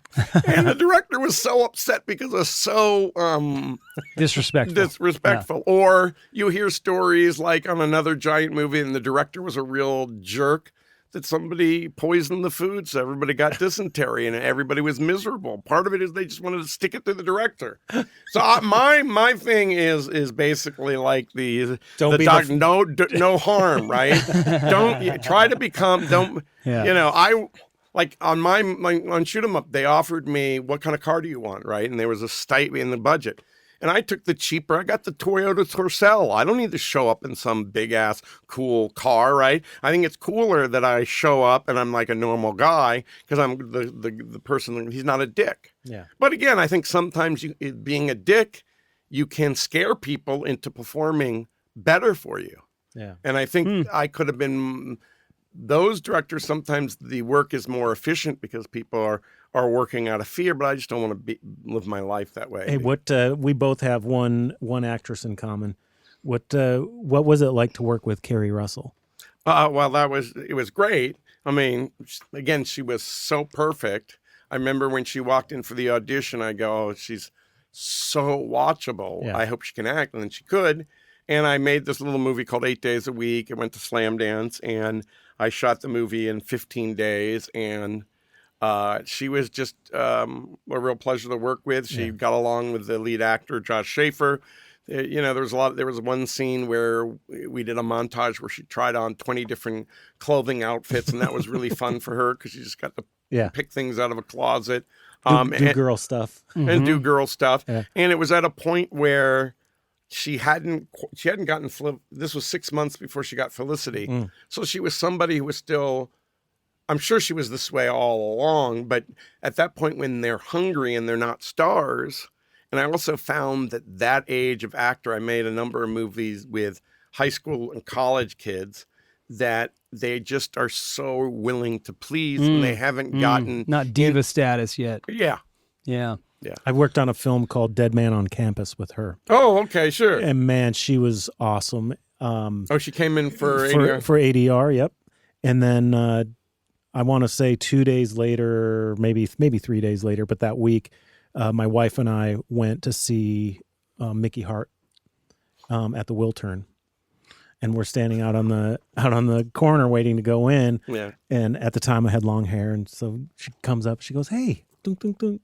And the director was so upset because it was so disrespectful. Yeah. Or you hear stories like on another giant movie and the director was a real jerk, that somebody poisoned the food, so everybody got dysentery and everybody was miserable. Part of it is they just wanted to stick it to the director. So my thing is basically like no harm, right? Don't try to become. I like on on Shoot 'Em Up, they offered me, what kind of car do you want, right? And there was a stipend in the budget. And I took the cheaper. I got the Toyota Tercel. I don't need to show up in some big ass cool car, right? I think it's cooler that I show up and I'm like a normal guy because I'm the person. He's not a dick. Yeah. But again, I think sometimes being a dick, you can scare people into performing better for you. Yeah. And I think I could have been. Those directors, sometimes the work is more efficient because people are working out of fear, but I just don't want to live my life that way. Hey, we both have one actress in common. What was it like to work with Kerry Russell? Well, it was great. I mean, again, she was so perfect. I remember when she walked in for the audition, I go, oh, she's so watchable. Yeah. I hope she can act. And then she could. And I made this little movie called 8 Days a Week. I went to Slam Dance and I shot the movie in 15 days. And she was just a real pleasure to work with. She got along with the lead actor, Josh Schaefer. There was one scene where we did a montage where she tried on 20 different clothing outfits. And that was really fun for her because she just got to pick things out of a closet. Do girl stuff. And do girl stuff. Yeah. And it was at a point where she hadn't gotten this was 6 months before she got Felicity. So she was somebody who was still, I'm sure she was this way all along, but at that point when they're hungry and they're not stars. And I also found that age of actor, I made a number of movies with high school and college kids that they just are so willing to please and they haven't gotten not diva status yet. Yeah. Yeah. Yeah. I worked on a film called Dead Man on Campus with her. Oh, okay, sure. And man, she was awesome. She came in for ADR? For ADR, yep. And then I want to say 2 days later, maybe 3 days later, but that week, my wife and I went to see Mickey Hart at the Wiltern. And we're standing out on the corner waiting to go in. Yeah. And at the time I had long hair, and so she comes up, she goes, "Hey, dunk, dunk, dunk.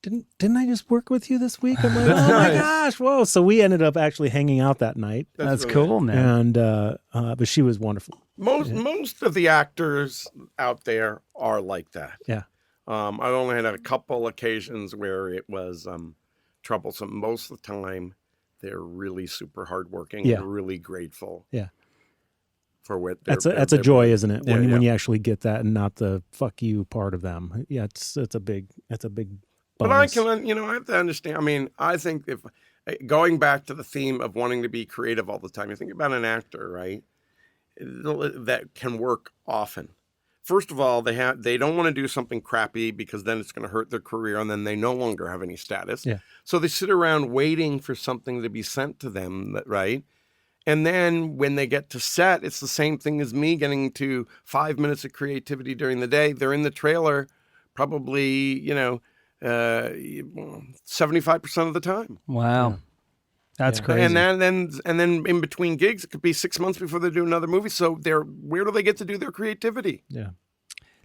Didn't I just work with you this week?" I'm like, "Oh my gosh, whoa!" So we ended up actually hanging out that night. That's really cool, man. And but she was wonderful. Most of the actors out there are like that. Yeah. I've only had a couple occasions where it was troublesome. Most of the time, they're really super hardworking. Yeah. They're really grateful. Yeah. For what That's a joy, isn't it? When you actually get that and not the fuck you part of them. Yeah, it's a big But bonus. I have to understand. I mean, I think if going back to the theme of wanting to be creative all the time, you think about an actor, right? That can work often. First of all, they don't want to do something crappy because then it's going to hurt their career and then they no longer have any status. Yeah. So they sit around waiting for something to be sent to them, right? And then when they get to set, it's the same thing as me getting to 5 minutes of creativity during the day. They're in the trailer probably, 75% of the time. Wow. Yeah. That's crazy. And then in between gigs, it could be 6 months before they do another movie. So where do they get to do their creativity? Yeah.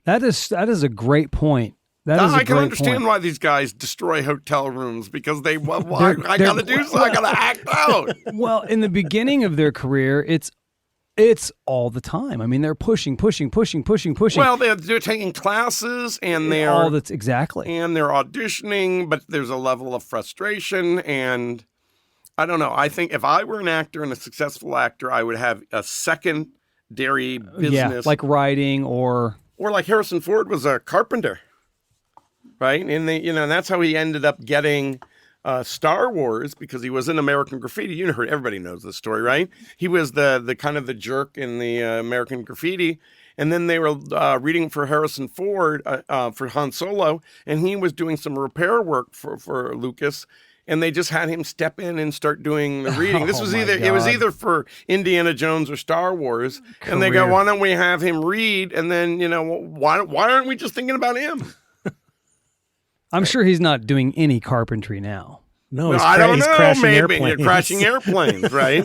That is a great point. I can understand why these guys destroy hotel rooms because I got to do so. I got to act out. Well, in the beginning of their career, it's all the time. I mean, they're pushing. Well, they're taking classes and they're all that's exactly. And they're auditioning, but there's a level of frustration and I don't know. I think if I were an actor and a successful actor, I would have a secondary business. Yeah, like writing or like Harrison Ford was a carpenter, right? And that's how he ended up getting Star Wars because he was in American Graffiti. Everybody knows this story, right? He was the kind of the jerk in the American Graffiti. And then they were reading for Harrison Ford for Han Solo, and he was doing some repair work for Lucas. And they just had him step in and start doing the reading. This was it was either for Indiana Jones or Star Wars. Career. And they go, why don't we have him read? And then, why aren't we just thinking about him? I'm sure he's not doing any carpentry now. No, I don't know. Crashing Maybe airplanes. You're crashing airplanes, right?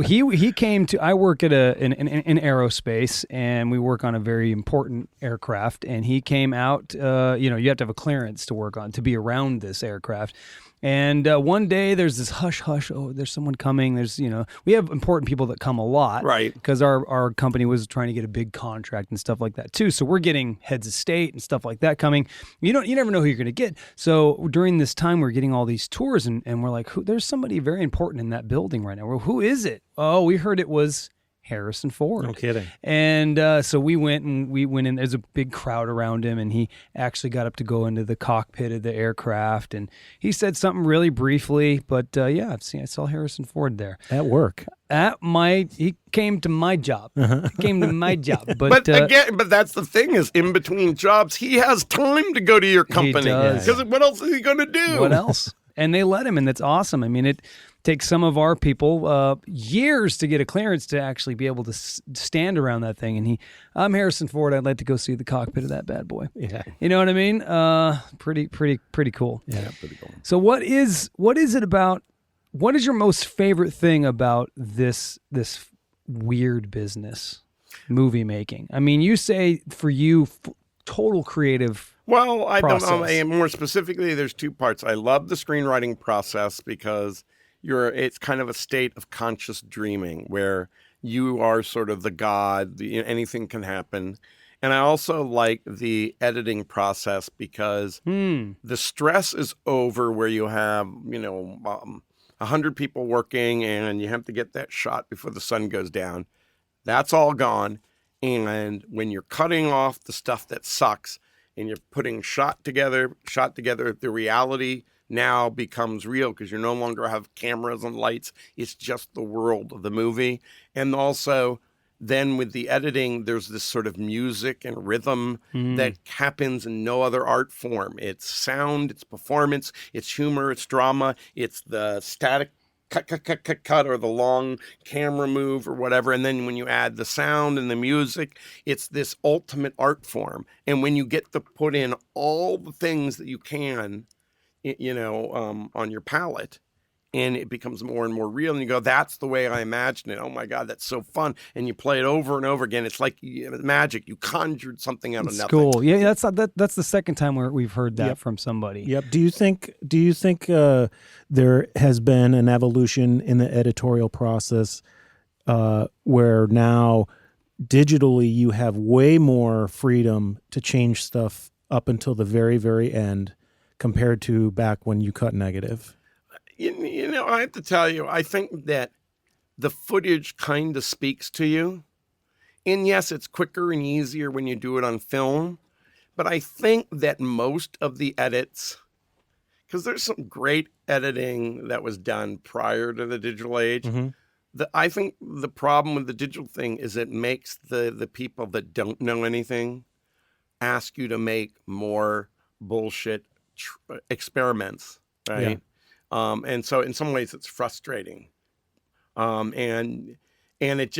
He came to. I work at in aerospace, and we work on a very important aircraft. And he came out. You have to have a clearance to work on to be around this aircraft. And one day there's this hush. Oh, there's someone coming. There's we have important people that come a lot, right? Because our company was trying to get a big contract and stuff like that too. So we're getting heads of state and stuff like that coming. You never know who you're going to get. So during this time, we're getting all these tours, and we're like, there's somebody very important in that building right now. Well, who is it? Oh, we heard it was Harrison Ford. No kidding. And so we went in. There's a big crowd around him, and he actually got up to go into the cockpit of the aircraft, and he said something really briefly. But I saw Harrison Ford there at work. He came to my job. He came to my job. But that's the thing is, in between jobs, he has time to go to your company. Because what else is he going to do? What else? And they let him, and that's awesome. I mean, it takes some of our people years to get a clearance to actually be able to stand around that thing. And I'm Harrison Ford. I'd like to go see the cockpit of that bad boy. Yeah, you know what I mean? Pretty cool. Yeah, pretty cool. So what is it about? What is your most favorite thing about this weird business, movie making? I mean, you say for you, total creative. Well, I don't know. More specifically, there's two parts. I love the screenwriting process because it's kind of a state of conscious dreaming where you are sort of the god. Anything can happen. And I also like the editing process because the stress is over where you have, 100 people working, and you have to get that shot before the sun goes down. That's all gone. And when you're cutting off the stuff that sucks and you're putting shot together, the reality now becomes real because you no longer have cameras and lights. It's just the world of the movie. And also, then with the editing, there's this sort of music and rhythm that happens in no other art form. It's sound, it's performance, it's humor, it's drama, it's the static cut, or the long camera move or whatever. And then when you add the sound and the music, it's this ultimate art form. And when you get to put in all the things that you can, on your palette, and it becomes more and more real, and you go, that's the way I imagine it. Oh my God, that's so fun. And you play it over and over again. It's like magic. You conjured something out of nothing. Cool. Yeah, that's the second time we've heard that from somebody. Yep. Do you think there has been an evolution in the editorial process where now digitally you have way more freedom to change stuff up until the very, very end compared to back when you cut negative? I have to tell you, I think that the footage kind of speaks to you. And yes, it's quicker and easier when you do it on film. But I think that most of the edits, because there's some great editing that was done prior to the digital age. I think the problem with the digital thing is it makes the people that don't know anything ask you to make more bullshit experiments, right? Yeah. And so in some ways it's frustrating. And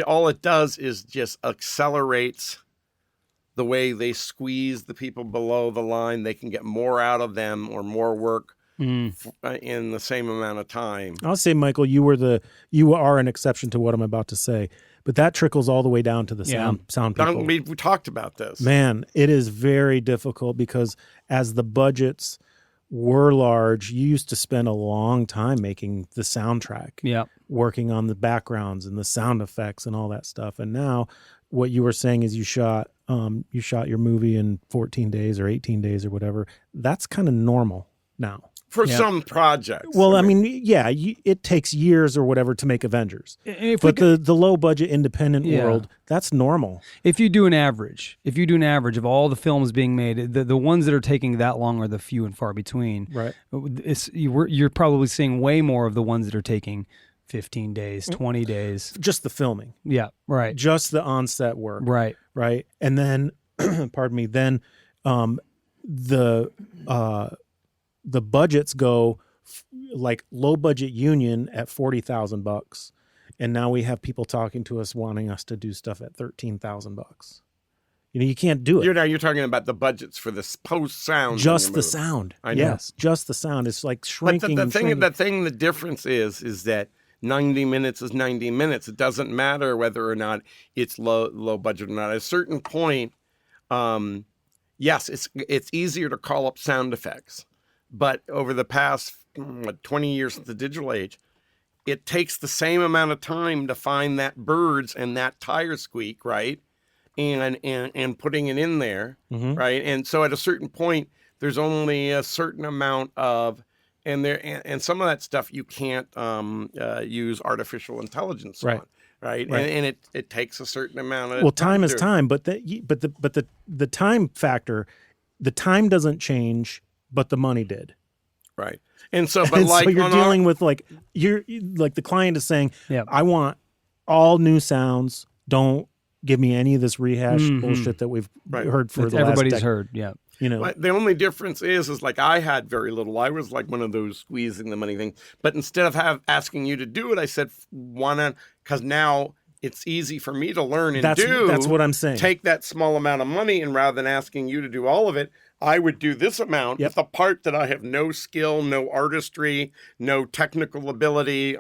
all it does is just accelerates the way they squeeze the people below the line. They can get more out of them or more work in the same amount of time. I'll say, Michael, you are an exception to what I'm about to say, but that trickles all the way down to the sound people. We talked about this. Man, it is very difficult because as the budgets were large, you used to spend a long time making the soundtrack, working on the backgrounds and the sound effects and all that stuff. And now what you were saying is you shot your movie in 14 days or 18 days or whatever. That's kind of normal now. For some projects. Well, it takes years or whatever to make Avengers. But the low budget independent world, that's normal. If you do an average of all the films being made, the ones that are taking that long are the few and far between. Right. You're probably seeing way more of the ones that are taking 15 days, 20 days. Just the filming. Yeah, right. Just the on-set work. Right. Right. And then, pardon me, then the budgets go like low budget Union at $40,000, and now we have people talking to us wanting us to do stuff at $13,000. You can't do it. You're talking about the budgets for this post sound. Just the sound. I know. Yes, just the sound. It's like shrinking. But the difference is that 90 minutes is 90 minutes. It doesn't matter whether or not it's low budget or not. At a certain point, yes, it's easier to call up sound effects. But over the past 20 years of the digital age, it takes the same amount of time to find that birds and that tire squeak, right? And putting it in there, right? And so at a certain point, there's only a certain amount of, and some of that stuff you can't use artificial intelligence on, right? And it takes a certain amount of time is time, but the time factor, the time doesn't change. But the money did, right? And so, so you're dealing with you're like the client is saying, I want all new sounds. Don't give me any of this rehash bullshit that we've heard for the last everybody's decade. heard. Yeah, the only difference is like I had very little. I was like one of those squeezing the money things. But instead of asking you to do it, I said, why not? Because now it's easy for me to learn and do. That's what I'm saying. Take that small amount of money, and rather than asking you to do all of it, I would do this amount. If the part that I have no skill, no artistry, no technical ability,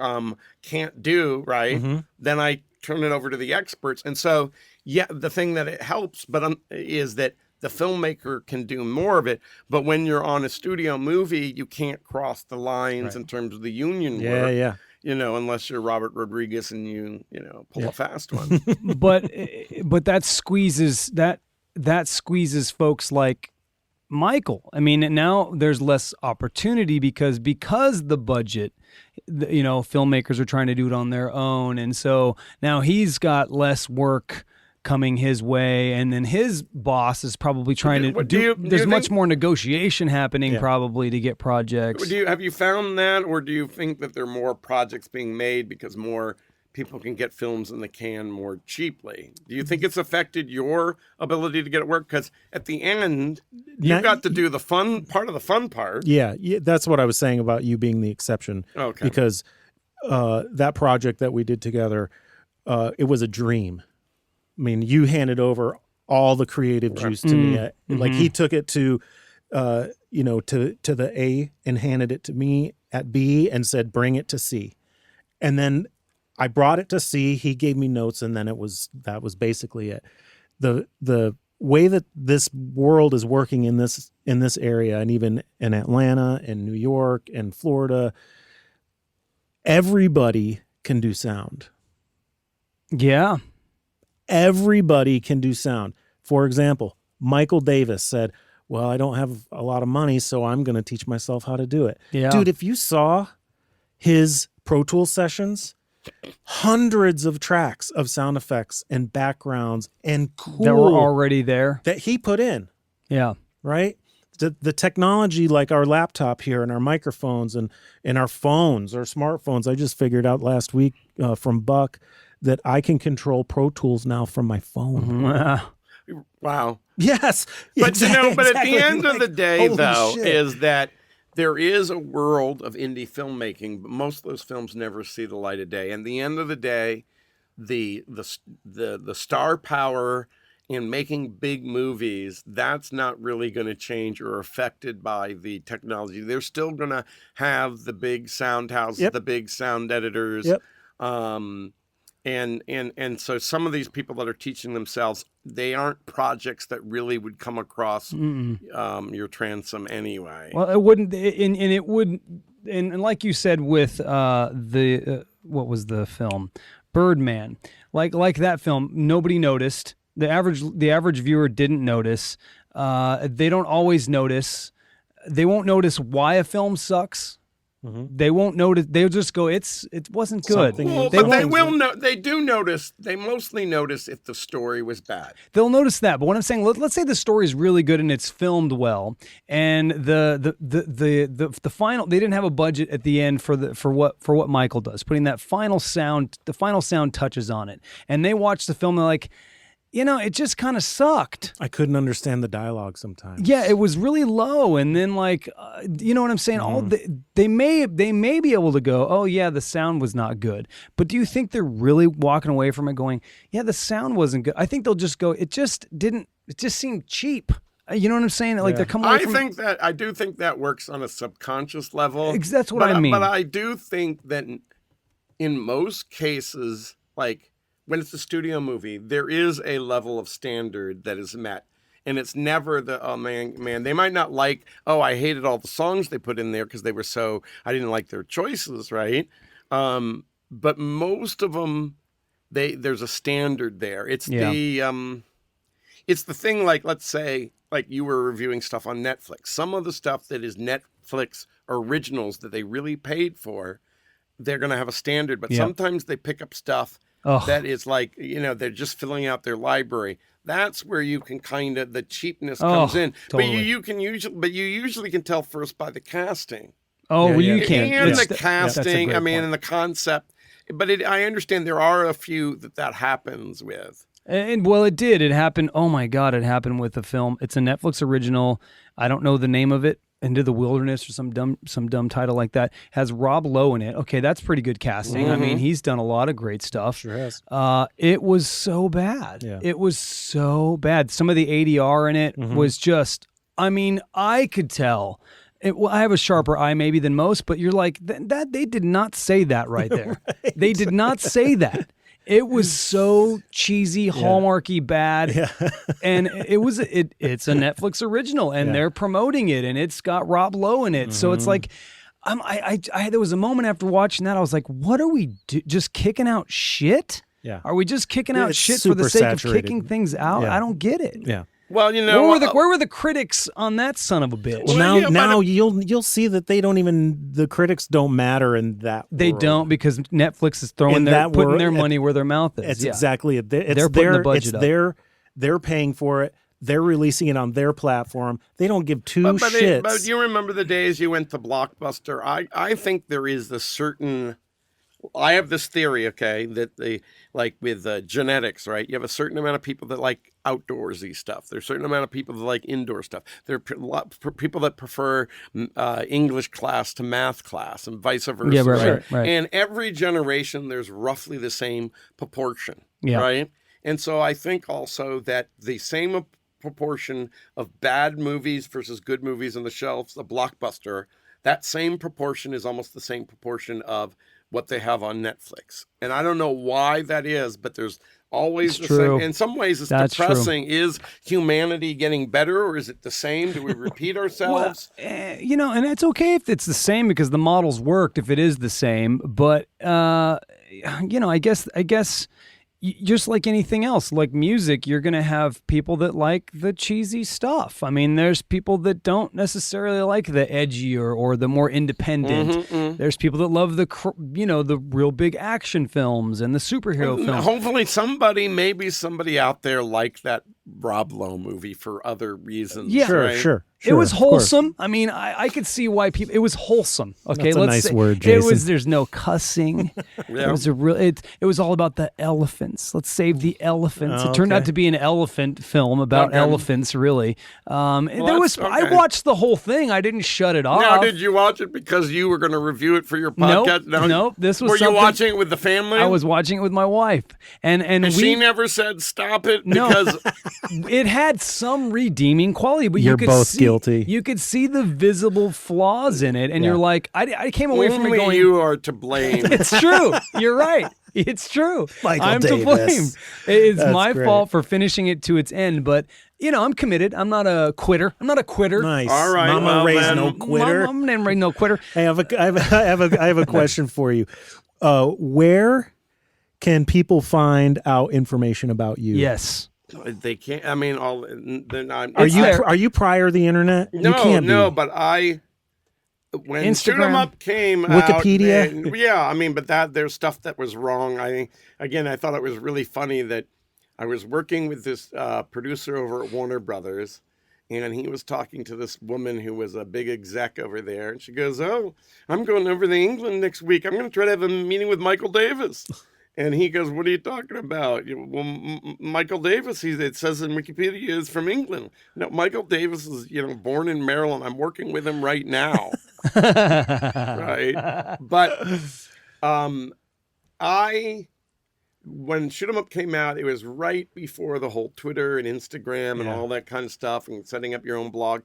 can't do, right? Then I turn it over to the experts. And so, the thing that it helps, is that the filmmaker can do more of it. But when you're on a studio movie, you can't cross the lines in terms of the union work. Yeah. Unless you're Robert Rodriguez and you pull a fast one. but that squeezes folks like Michael. I mean, now there's less opportunity because the budget, filmmakers are trying to do it on their own. And so now he's got less work coming his way, and then his boss is probably trying to do there's much more negotiation happening probably to get projects. Have you found that, or do you think that there are more projects being made because more people can get films in the can more cheaply? Do you think it's affected your ability to get it work? Because at the end, you've got to do the fun part. Yeah, that's what I was saying about you being the exception. Okay. Because that project that we did together, it was a dream. I mean, you handed over all the creative juice to me. Like he took it to the A and handed it to me at B and said, bring it to C. And then I brought it to C. He gave me notes, and then that was basically it. The way that this world is working in this area, and even in Atlanta and New York and Florida, everybody can do sound. Yeah. Everybody can do sound. For example, Michael Davis said, well, I don't have a lot of money, so I'm going to teach myself how to do it. Yeah. Dude, if you saw his Pro Tools sessions, hundreds of tracks of sound effects and backgrounds and cool that were already there that he put in. Yeah. Right? The technology, like our laptop here and our microphones and our phones, our smartphones. I just figured out last week from Buck that I can control Pro Tools now from my phone. Wow. Yes. But exactly, but at the end of the day, though, shit. is that there is a world of indie filmmaking, but most of those films never see the light of day. And at the end of the day, the star power in making big movies, that's not really going to change or affected by the technology. They're still going to have the big sound houses, the big sound editors. Yep. And so some of these people that are teaching themselves, they aren't projects that really would come across your transom anyway. Well, it wouldn't, and it wouldn't, and like you said with what was the film, Birdman, like that film, nobody noticed. The average viewer didn't notice. They don't always notice. They won't notice why a film sucks. They won't notice. They'll just go, it wasn't good. Well, they do notice. They mostly notice if the story was bad. They'll notice that. But what I'm saying, let's say the story is really good and it's filmed well, and the final, they didn't have a budget at the end for what Michael does, putting that final sound, the final sound touches on it, and they watch the film, they're like, it just kind of sucked. I couldn't understand the dialogue sometimes. Yeah, it was really low, and then you know what I'm saying? All they may be able to go, oh yeah, the sound was not good. But do you think they're really walking away from it going, yeah, the sound wasn't good? I think they'll just go, it just seemed cheap. You know what I'm saying? Like they're coming away from I do think that works on a subconscious level. That's what I mean. But I do think that in most cases, like, when it's a studio movie, there is a level of standard that is met. And it's never the, oh man, they might not like, I hated all the songs they put in there because I didn't like their choices, right? But most of them, there's a standard there. It's the thing, like, let's say, like you were reviewing stuff on Netflix. Some of the stuff that is Netflix originals that they really paid for, they're going to have a standard. But sometimes they pick up stuff that is like, they're just filling out their library. That's where you can kind of, the cheapness comes in. Totally. But you usually can tell first by the casting. You can. And the casting, and the concept. But I understand there are a few that happens with. And well, it did. It happened. Oh my God, it happened with a film. It's a Netflix original. I don't know the name of it. Into the Wilderness or some dumb title like that, has Rob Lowe in it. Okay, that's pretty good casting. I mean, he's done a lot of great stuff. Sure has. It was so bad. Yeah. It was so bad. Some of the ADR in it was just, I could tell. I have a sharper eye maybe than most, but you're like, that they did not say that right there. Right. They did not say that. It was so cheesy, Hallmarky bad, and it's a Netflix original, and they're promoting it, and it's got Rob Lowe in it. So it's like, there was a moment after watching that, I was like, what are we just kicking out shit? Yeah. Are we just kicking out It's shit for the sake super of kicking things out? Yeah. I don't get it. Yeah. Well, you know, where were the critics on that son of a bitch? Well, Well, now you'll see that the critics don't matter in that They world. don't, because Netflix is In that putting world, their money where their mouth is. It's Yeah. exactly it. They're putting the budget up. They're paying for it. They're releasing it on their platform. They don't give two shits. But you remember the days you went to Blockbuster? I think there is the certain. I have this theory, okay, that like with genetics, right? You have a certain amount of people that like outdoorsy stuff. There's a certain amount of people that like indoor stuff. There are people that prefer English class to math class and vice versa. Yeah, right. And every generation, there's roughly the same proportion, Yeah. right? And so I think also that the same proportion of bad movies versus good movies on the shelves, a Blockbuster, that same proportion is almost the same proportion of what they have on Netflix. And I don't know why that is, but there's always the same. In some ways, it's depressing. True. Is humanity getting better, or is it the same? Do we repeat ourselves? Well, and it's okay if it's the same, because the model's worked if it is the same. But, I guess just like anything else, like music, you're going to have people that like the cheesy stuff. I mean, there's people that don't necessarily like the edgier or the more independent. There's people that love the real big action films and the superhero films. Hopefully maybe somebody out there liked that Rob Lowe movie for other reasons. Yeah, right? Sure. It was wholesome. I mean, I could see why people. It was wholesome. Okay, that's a nice word, Jason. There's no cussing. Yeah. It was it was all about the elephants. Let's save the elephants. It turned out to be an elephant film about elephants. Really, I watched the whole thing. I didn't shut it off. Now, did you watch it because you were going to review it for your podcast? Nope. This was. Were you watching it with the family? I was watching it with my wife, and she never said stop it. No. Because it had some redeeming quality, but You're you could both see, guilty. You could see the visible flaws in it, and you're like, I came away from it only going, you are to blame. it's true. You're right. It's true. I'm Davis. to blame. It's That's my great. fault for finishing it to its end, but I'm committed. I'm not a quitter. Nice. All right, Mama raised no Mom, quitter. I'm never raised no quitter. Hey, I have a question for you. Where can people find out information about you? Yes. They can't. I mean, they're not. Are you prior to the internet? No, you can't no. be. But when Instagram, Shoot 'Em Up came Wikipedia? out, yeah. I mean, but there's stuff that was wrong. I thought it was really funny that I was working with this producer over at Warner Brothers, and he was talking to this woman who was a big exec over there, and she goes, "Oh, I'm going over to England next week. I'm going to try to have a meeting with Michael Davis." And he goes, "What are you talking about?" Michael Davis, it says in Wikipedia, is from England. No, Michael Davis is, born in Maryland. I'm working with him right now. Right? But when Shoot 'Em Up came out, it was right before the whole Twitter and Instagram and all that kind of stuff and setting up your own blog.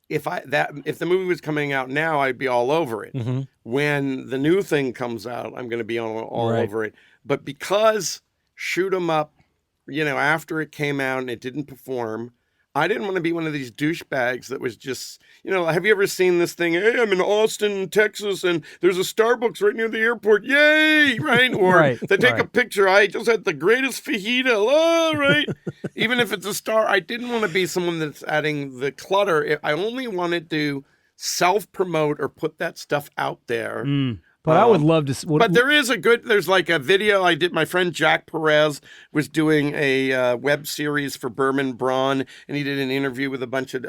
If the movie was coming out now, I'd be all over it. Mm-hmm. When the new thing comes out, I'm going to be all over it. But because Shoot 'Em Up, after it came out and it didn't perform, I didn't want to be one of these douchebags that was just, have you ever seen this thing? Hey, I'm in Austin, Texas, and there's a Starbucks right near the airport. Yay! Right? Or they take a picture. I just had the greatest fajita. Oh, right? Even if it's a star, I didn't want to be someone that's adding the clutter. I only wanted to self-promote or put that stuff out there. But I would love to. But there's like a video I did. My friend Jack Perez was doing a web series for Berman Braun, and he did an interview with a bunch of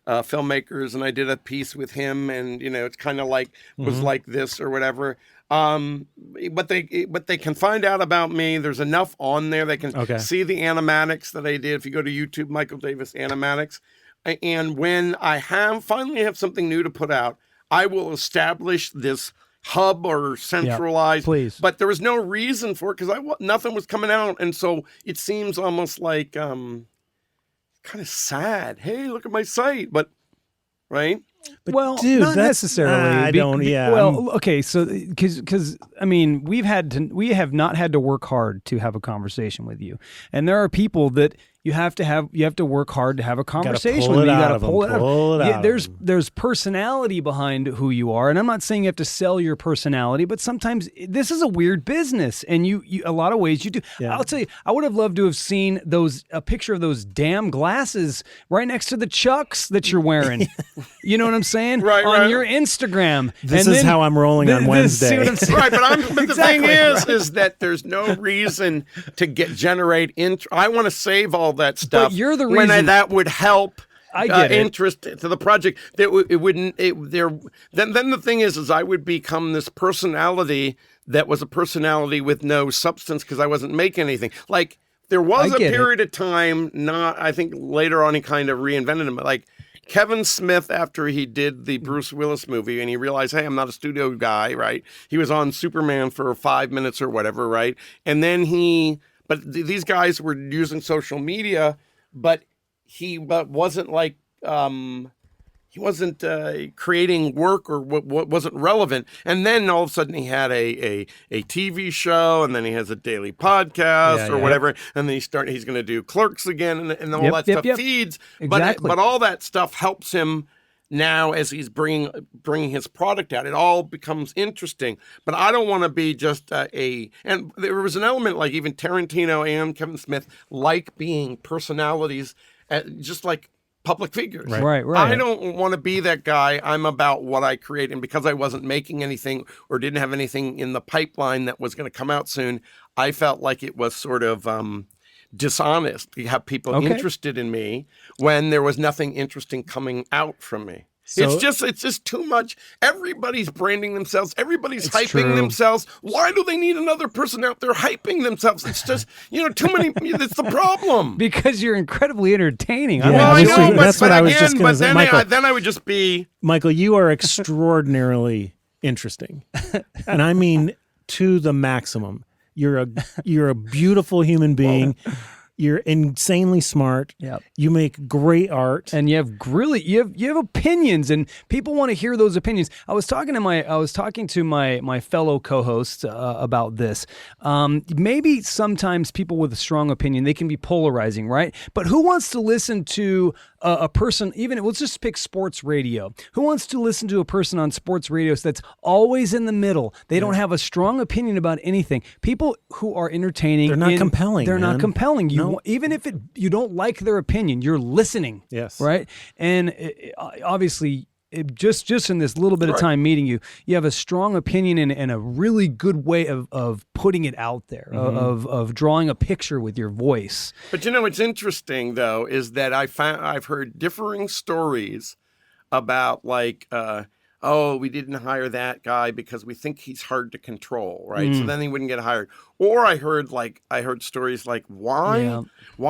filmmakers, and I did a piece with him, and it's kind of like was like this or whatever. But they can find out about me. There's enough on there. They can see the animatics that I did. If you go to YouTube, Michael Davis Animatics, and when I finally have something new to put out, I will establish this hub or centralized, please. But there was no reason for it because nothing was coming out, and so it seems almost like kind of sad. Hey, look at my site, but right. But well, dude, not necessarily. I don't. Yeah. Well, okay. So, because I mean, we have not had to work hard to have a conversation with you, and there are people that you have to work hard to have a conversation with. You got to pull it out. There's personality behind who you are, and I'm not saying you have to sell your personality, but sometimes this is a weird business, and you a lot of ways you do. Yeah. I'll tell you, I would have loved to have seen a picture of those damn glasses right next to the Chucks that you're wearing. You know what I'm saying? Right, on your Instagram. This is how I'm rolling on Wednesday. See what I'm saying? Right, but the thing is that there's no reason to generate I want to save all that stuff. But you're the reason when that would help. I get interest to the project. Then the thing is I would become this personality that was a personality with no substance because I wasn't making anything. Like there was a period of time. I think later on he kind of reinvented him. Like Kevin Smith, after he did the Bruce Willis movie and he realized, hey, I'm not a studio guy, right? He was on Superman for 5 minutes or whatever, right? And then these guys were using social media, but he wasn't like, he wasn't creating work or what wasn't relevant. And then all of a sudden he had a TV show, and then he has a daily podcast or whatever. And then he's going to do Clerks again, and all that stuff feeds. Exactly. But all that stuff helps him now as he's bringing his product out. It all becomes interesting. But I don't want to be just and there was an element like even Tarantino and Kevin Smith like being personalities, just like public figures. Right. I don't want to be that guy. I'm about what I create. And because I wasn't making anything or didn't have anything in the pipeline that was going to come out soon, I felt like it was sort of dishonest to have people interested in me when there was nothing interesting coming out from me. So, it's just too much. Everybody's branding themselves. Everybody's hyping themselves. Why do they need another person out there hyping themselves? It's just, too many. It's the problem. Because you're incredibly entertaining. Yeah, well, I know, that's what I was just going to say. Michael, then I would just be... Michael, you are extraordinarily interesting. And I mean to the maximum. You're a beautiful human being. Well, you're insanely smart. Yep. You make great art, and you have opinions, and people want to hear those opinions. I was talking to my fellow co-hosts about this. Maybe sometimes people with a strong opinion, they can be polarizing, right? But who wants to listen to a person? Even let's just pick sports radio. Who wants to listen to a person on sports radio that's always in the middle? They don't have a strong opinion about anything. People who are entertaining, they're not compelling. They're not compelling. Even if you don't like their opinion, you're listening. Yes. Right? And obviously, just in this little bit of time meeting you, you have a strong opinion and a really good way of putting it out there, of drawing a picture with your voice. But what's interesting, though, is that I've heard differing stories about like, we didn't hire that guy because we think he's hard to control, right? So then he wouldn't get hired. Or I heard stories like, why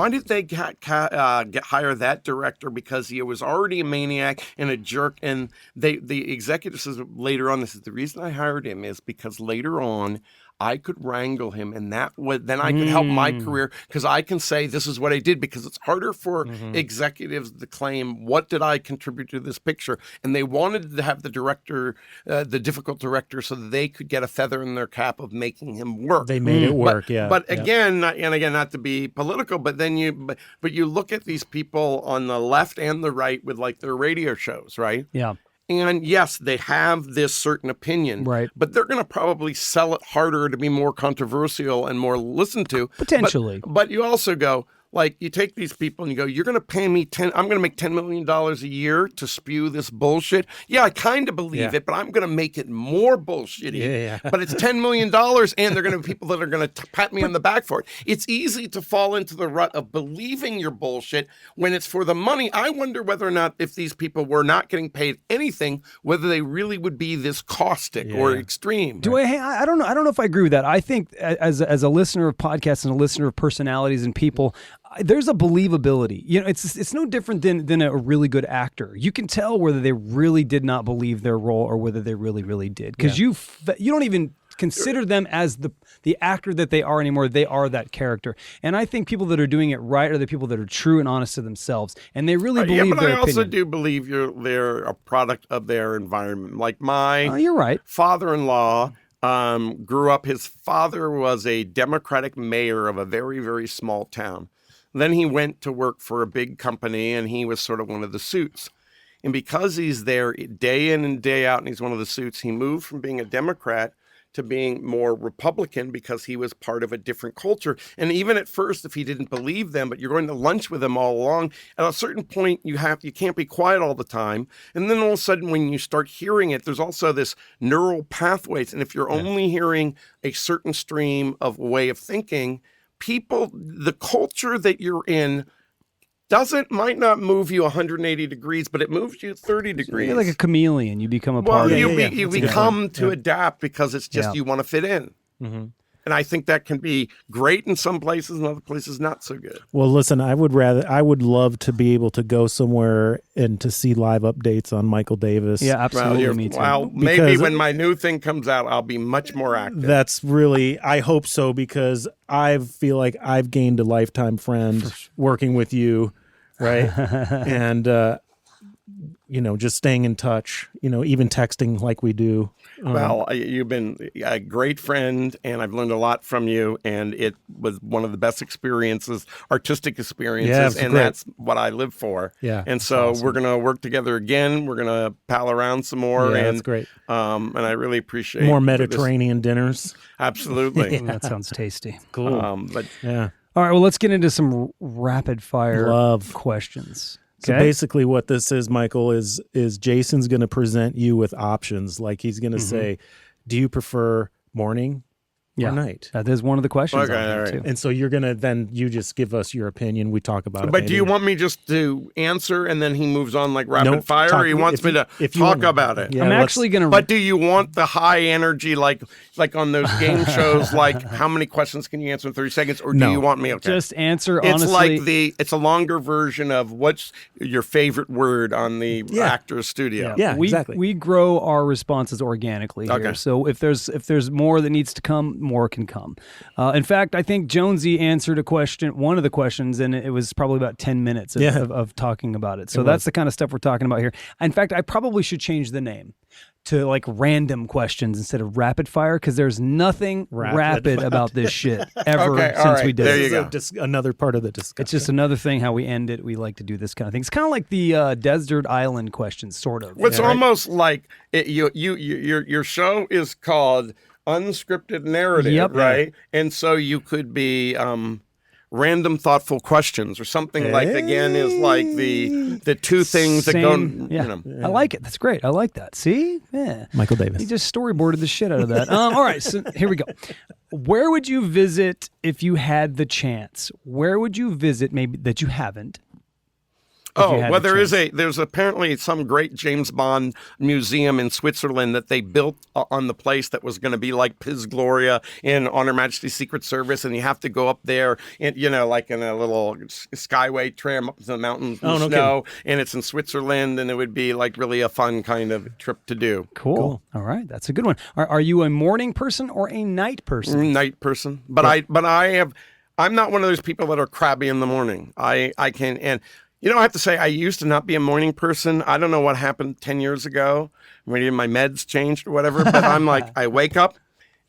did they hire that director? Because he was already a maniac and a jerk. And the executive says later on, this is the reason I hired him is because later on I could wrangle him, and then I could help my career because I can say this is what I did, because it's harder for executives to claim what did I contribute to this picture, and they wanted to have the director, the difficult director, so that they could get a feather in their cap of making him work. They made it work, But again, not to be political, but then you look at these people on the left and the right with like their radio shows, right? Yeah. And yes, they have this certain opinion, right? But they're going to probably sell it harder to be more controversial and more listened to. Potentially. But you also go, like, you take these people and you go, you're going to pay me I'm going to make $10 million a year to spew this bullshit. Yeah, I kind of believe it, but I'm going to make it more bullshitty. Yeah. But it's $10 million, and they're going to be people that are going to pat me on the back for it. It's easy to fall into the rut of believing your bullshit when it's for the money. I wonder whether or not, if these people were not getting paid anything, whether they really would be this caustic or extreme. I don't know. I don't know if I agree with that. I think as a listener of podcasts and a listener of personalities and people, there's a believability. It's no different than a really good actor. You can tell whether they really did not believe their role or whether they really, really did. Because you don't even consider them as the actor that they are anymore. They are that character. And I think people that are doing it right are the people that are true and honest to themselves. And they really believe but their I also opinion. do believe they're a product of their environment. Like my You're right. father-in-law grew up, his father was a Democratic mayor of a very, very small town. Then he went to work for a big company, and he was sort of one of the suits. And because he's there day in and day out, and he's one of the suits, he moved from being a Democrat to being more Republican because he was part of a different culture. And even at first, if he didn't believe them, but you're going to lunch with them all along, at a certain point, you can't be quiet all the time. And then all of a sudden, when you start hearing it, there's also this neural pathways. And if you're only hearing a certain stream of way of thinking, the culture that you're in might not move you 180 degrees, but it moves you 30 degrees. You're like a chameleon. You become a part of it. You become to adapt because it's just you want to fit in. Mm-hmm. And I think that can be great in some places and other places not so good. Well, listen, I would love to be able to go somewhere and to see live updates on Michael Davis. Yeah, absolutely. Me too. Well, maybe when my new thing comes out, I'll be much more active. That's really, I hope so, because I feel like I've gained a lifetime friend working with you, right? And, just staying in touch, even texting like we do. Well, you've been a great friend, and I've learned a lot from you, and it was one of the best artistic experiences, and that's what I live for. Yeah. And so we're going to work together again. We're going to pal around some more. Yeah, and, that's great. And I really appreciate more Mediterranean dinners. Absolutely. That sounds tasty. Cool. But yeah. All right, well, let's get into some rapid fire questions. So Okay. basically what this is, Michael, is Jason's going to present you with options. Like he's going to say, do you prefer morning or night? That is one of the questions. Okay, all right. Too. And so you're going to then you just give us your opinion. We talk about it. But do you want me just to answer and then he moves on like rapid fire, or he wants me to talk about it? Yeah, I'm actually going to... But do you want the high energy, like on those game shows, like how many questions can you answer in 30 seconds? Or do you want me, just answer It's honestly. like it's a longer version of what's your favorite word on the Actors Studio. Yeah, exactly. We grow our responses organically here. Okay. So if there's more that needs to come, more can come. In fact, I think Jonesy answered one of the questions, and it was probably about 10 minutes of talking about it. So that's the kind of stuff we're talking about here. In fact, I probably should change the name to like random questions instead of rapid fire, because there's nothing rapid about this shit ever since we did there it. you go. Another part of the discussion. It's just another thing how we end it. We like to do this kind of thing. It's kind of like the desert island questions, sort of. Well, it's almost like your show is called Unscripted Narrative, right? And so you could be random thoughtful questions or something like, again, is like the two things that go. I like it. That's great. I like that. See? Yeah. Michael Davis. He just storyboarded the shit out of that. All right. So here we go. Where would you visit if you had the chance? Where would you visit maybe that you haven't? Well, there's apparently some great James Bond museum in Switzerland that they built on the place that was going to be like Piz Gloria on Her Majesty's Secret Service, and you have to go up there and like in a little skyway tram up to the mountains in snow, and it's in Switzerland, and it would be like really a fun kind of trip to do. Cool. All right, that's a good one. Are you a morning person or a night person? Night person, but I'm not one of those people that are crabby in the morning. I can and. I have to say, I used to not be a morning person. I don't know what happened 10 years ago. Maybe my meds changed or whatever, but I'm like, I wake up,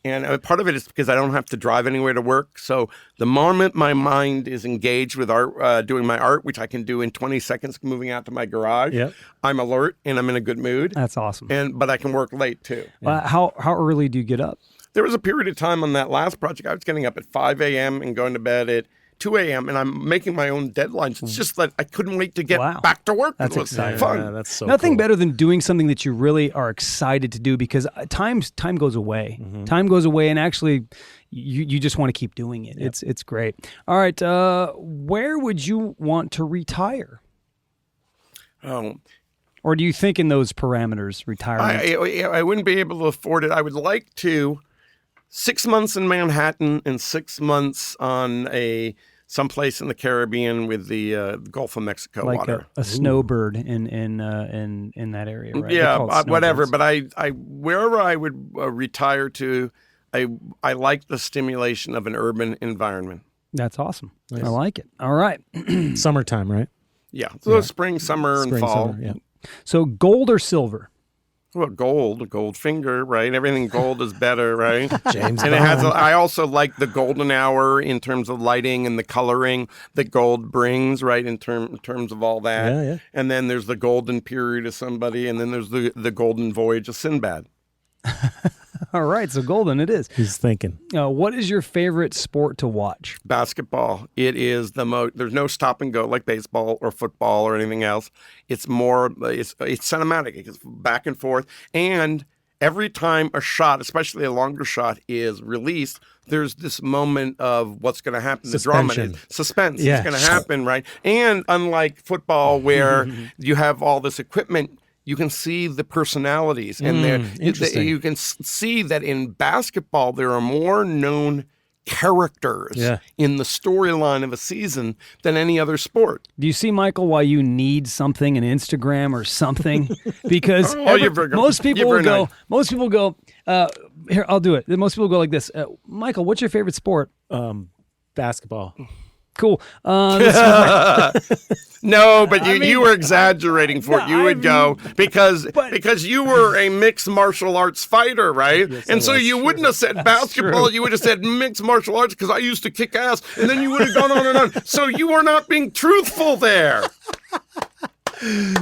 and part of it is because I don't have to drive anywhere to work. So the moment my mind is engaged with art, doing my art, which I can do in 20 seconds moving out to my garage, I'm alert and I'm in a good mood. That's awesome. But I can work late too. How early do you get up? There was a period of time on that last project, I was getting up at 5 a.m. and going to bed at 2 a.m. and I'm making my own deadlines. It's just that I couldn't wait to get back to work. That's exciting. Fun. Yeah, that's so Nothing cool. better than doing something that you really are excited to do, because time goes away. Time goes away, and actually you just want to keep doing it. Yep. It's great. All right, where would you want to retire? Or do you think in those parameters, retirement? I wouldn't be able to afford it. I would like to 6 months in Manhattan and 6 months on someplace in the Caribbean with the Gulf of Mexico like water. a snowbird in that area, right? Yeah, whatever. But I wherever I would retire to, I like the stimulation of an urban environment. That's awesome. Nice. I like it. All right. Summertime, right? Yeah. So spring, summer, and Spring, fall. summer, yeah. So gold or silver? Well, gold finger, right? Everything gold is better, right? James And it has. Bond. I also like the golden hour in terms of lighting and the coloring that gold brings, right? In terms of all that. Yeah, yeah. And then there's the golden period of somebody, and then there's the golden voyage of Sinbad. All right. So golden it is. He's thinking. What is your favorite sport to watch? Basketball. It is the most. There's no stop and go like baseball or football or anything else. It's more. It's cinematic. It goes back and forth, and every time a shot, especially a longer shot, is released, there's this moment of what's going to happen. Suspension. The drama, suspense. Yeah. It's going to happen, right? And unlike football, where you have all this equipment, you can see the personalities, and interesting. you can see that in basketball there are more known characters in the storyline of a season than any other sport. Do you see, Michael, why you need something, an Instagram or something? Because most people will go. Most people go. Here, I'll do it. Most people go like this. Michael, what's your favorite sport? Basketball. Cool. No, but you were exaggerating for it. You would go because you were a mixed martial arts fighter, right? Yes, and so you wouldn't have said basketball. true. You would have said mixed martial arts because I used to kick ass, and then you would have gone on and on. So you were not being truthful there,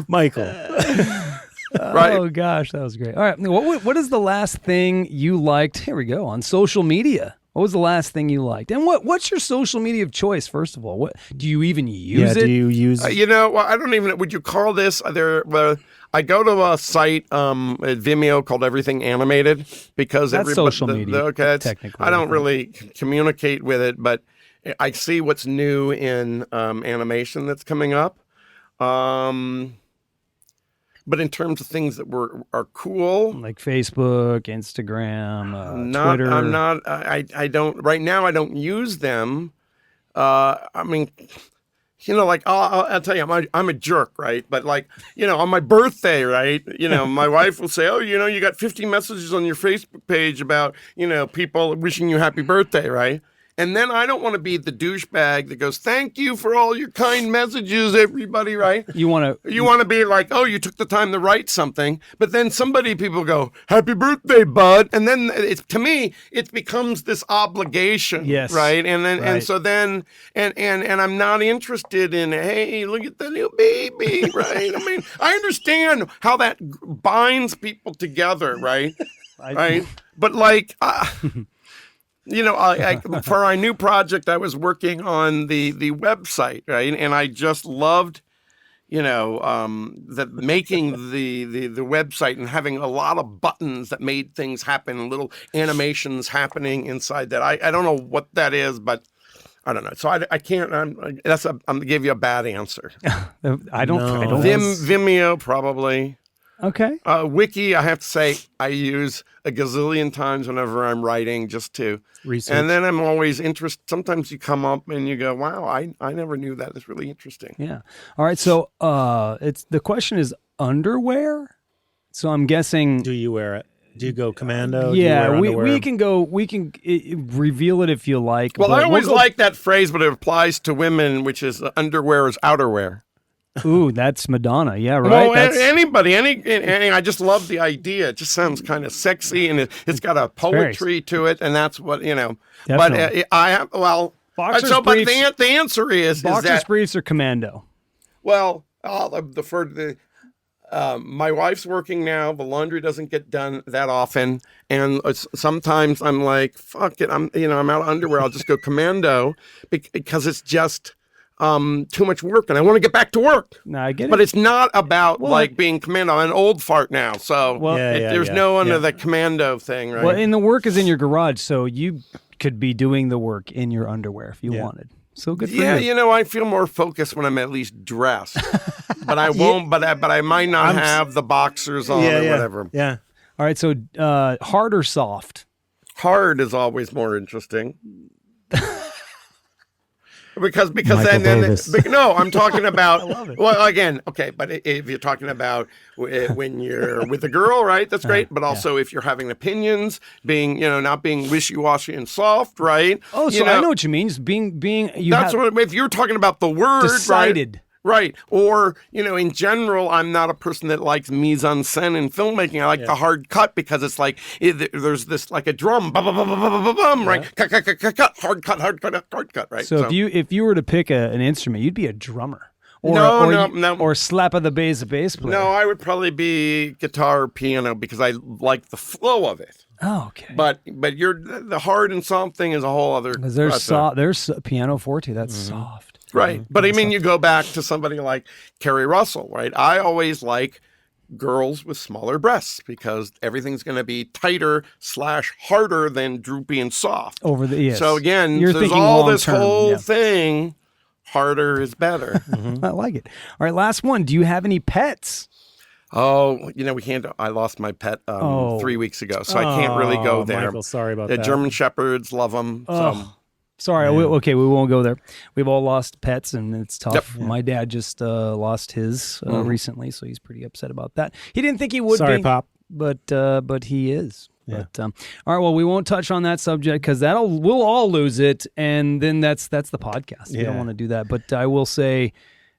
Michael. right? Oh gosh, that was great. All right, what is the last thing you liked? Here we go on social media. What was the last thing you liked? And what's your social media of choice? First of all, what do you even use it? Do you use? Well, I don't even. Would you call this? I go to a site at Vimeo called Everything Animated because That's social media. Technically, I don't really communicate with it, but I see what's new in animation that's coming up. But in terms of things that are cool, like Facebook, Instagram, not, Twitter. I'm not. I don't right now. I don't use them. I mean, like I'll tell you, I'm a jerk, right? But like, on my birthday, right? My wife will say, "Oh, you got 50 messages on your Facebook page about people wishing you happy birthday," right? And then I don't want to be the douchebag that goes, "Thank you for all your kind messages, everybody," right? You want to be like, "Oh, you took the time to write something," but then people go, "Happy birthday, bud," and then to me it becomes this obligation, yes, right? And so then I'm not interested in, "Hey, look at the new baby," right? I mean, I understand how that binds people together, right? Right, but like. For our new project, I was working on the website, right? And I just loved, making the website and having a lot of buttons that made things happen, little animations happening inside that. I don't know what that is, but I don't know. So I can't. I'm gonna give you a bad answer. I don't. Vimeo probably. Okay. Wiki, I have to say, I use a gazillion times whenever I'm writing just to research. And then I'm always interested. Sometimes you come up and you go, "Wow, I never knew that. It's really interesting." Yeah. All right. So the question is underwear. So I'm guessing. Do you wear it? Do you go commando? Yeah, we can go. We can reveal it if you like. Well, I always like that phrase, but it applies to women, which is underwear is outerwear. Ooh, that's Madonna. Yeah, right. Well, anybody, I just love the idea. It just sounds kind of sexy, and it's got a poetry to it, and that's what Definitely. But I have Boxers so, briefs, but the answer is boxers briefs or commando. Well, I'll defer to the. My wife's working now. The laundry doesn't get done that often, and sometimes I'm like, "Fuck it," I'm out of underwear. I'll just go commando because it's just. Too much work, and I want to get back to work. No, I get it. But it's not about being commando. I'm an old fart now, so there's no under the commando thing, right? Well, and the work is in your garage, so you could be doing the work in your underwear if you wanted. So good for you. Yeah, I feel more focused when I'm at least dressed. But I won't. But I might not have the boxers on or whatever. Yeah. All right. So hard or soft? Hard is always more interesting. because Michael then Davis. no, I'm talking about. I love it. Well, again, okay, but if you're talking about when you're with a girl, right? That's great. But also if you're having opinions, being not being wishy-washy and soft, right? Oh, so I know what you mean. Just being you That's have what if you're talking about the word, decided. Right. Or, in general, I'm not a person that likes mise en scène in filmmaking. I like the hard cut because it's like there's this like a drum, bum, bum, bum, bum, bum, bum, bum, right? Cut, hard cut, right? So if you were to pick an instrument, you'd be a drummer. No. Or slap of the bass, a bass player. No, I would probably be guitar or piano because I like the flow of it. Oh, okay. But you're the hard and soft thing is a whole other. Because there's piano forte that's soft. Right. But I mean, you go back to somebody like Kerry Russell, right? I always like girls with smaller breasts because everything's going to be tighter / harder than droopy and soft. Yes. So again, You're there's thinking all long this term, whole thing. Harder is better. I like it. All right, last one. Do you have any pets? Oh, we can't. I lost my pet 3 weeks ago, so I can't really go there. Michael, sorry about the that. German Shepherds love them. Sorry. We won't go there. We've all lost pets, and it's tough. Yep. My dad just lost his recently, so he's pretty upset about that. He didn't think he would Sorry, be. Pop. But he is. Yeah. But all right, well, we won't touch on that subject because we'll all lose it, and then that's the podcast. We don't want to do that. But I will say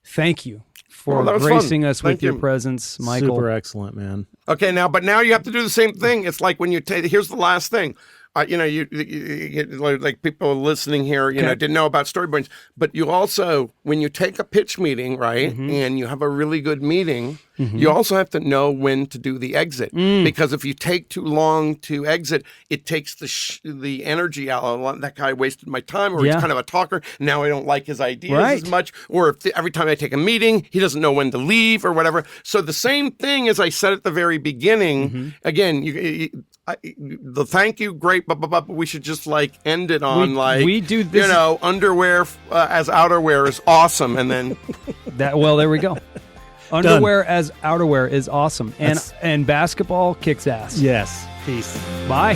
thank you for gracing us with your presence, Michael. Super excellent, man. Okay, now you have to do the same thing. It's like when you here's the last thing. You like people listening here, didn't know about storyboards, but you also, when you take a pitch meeting, right, and you have a really good meeting, you also have to know when to do the exit because if you take too long to exit, it takes the energy out. That guy wasted my time, or he's kind of a talker. Now I don't like his ideas as much, or if every time I take a meeting, he doesn't know when to leave or whatever. So the same thing as I said at the very beginning. Again, the thank you, great, but we should just end it on we do this. Underwear as outerwear is awesome, and then there we go. Underwear as outerwear is awesome, and basketball kicks ass. Yes. Peace. Bye.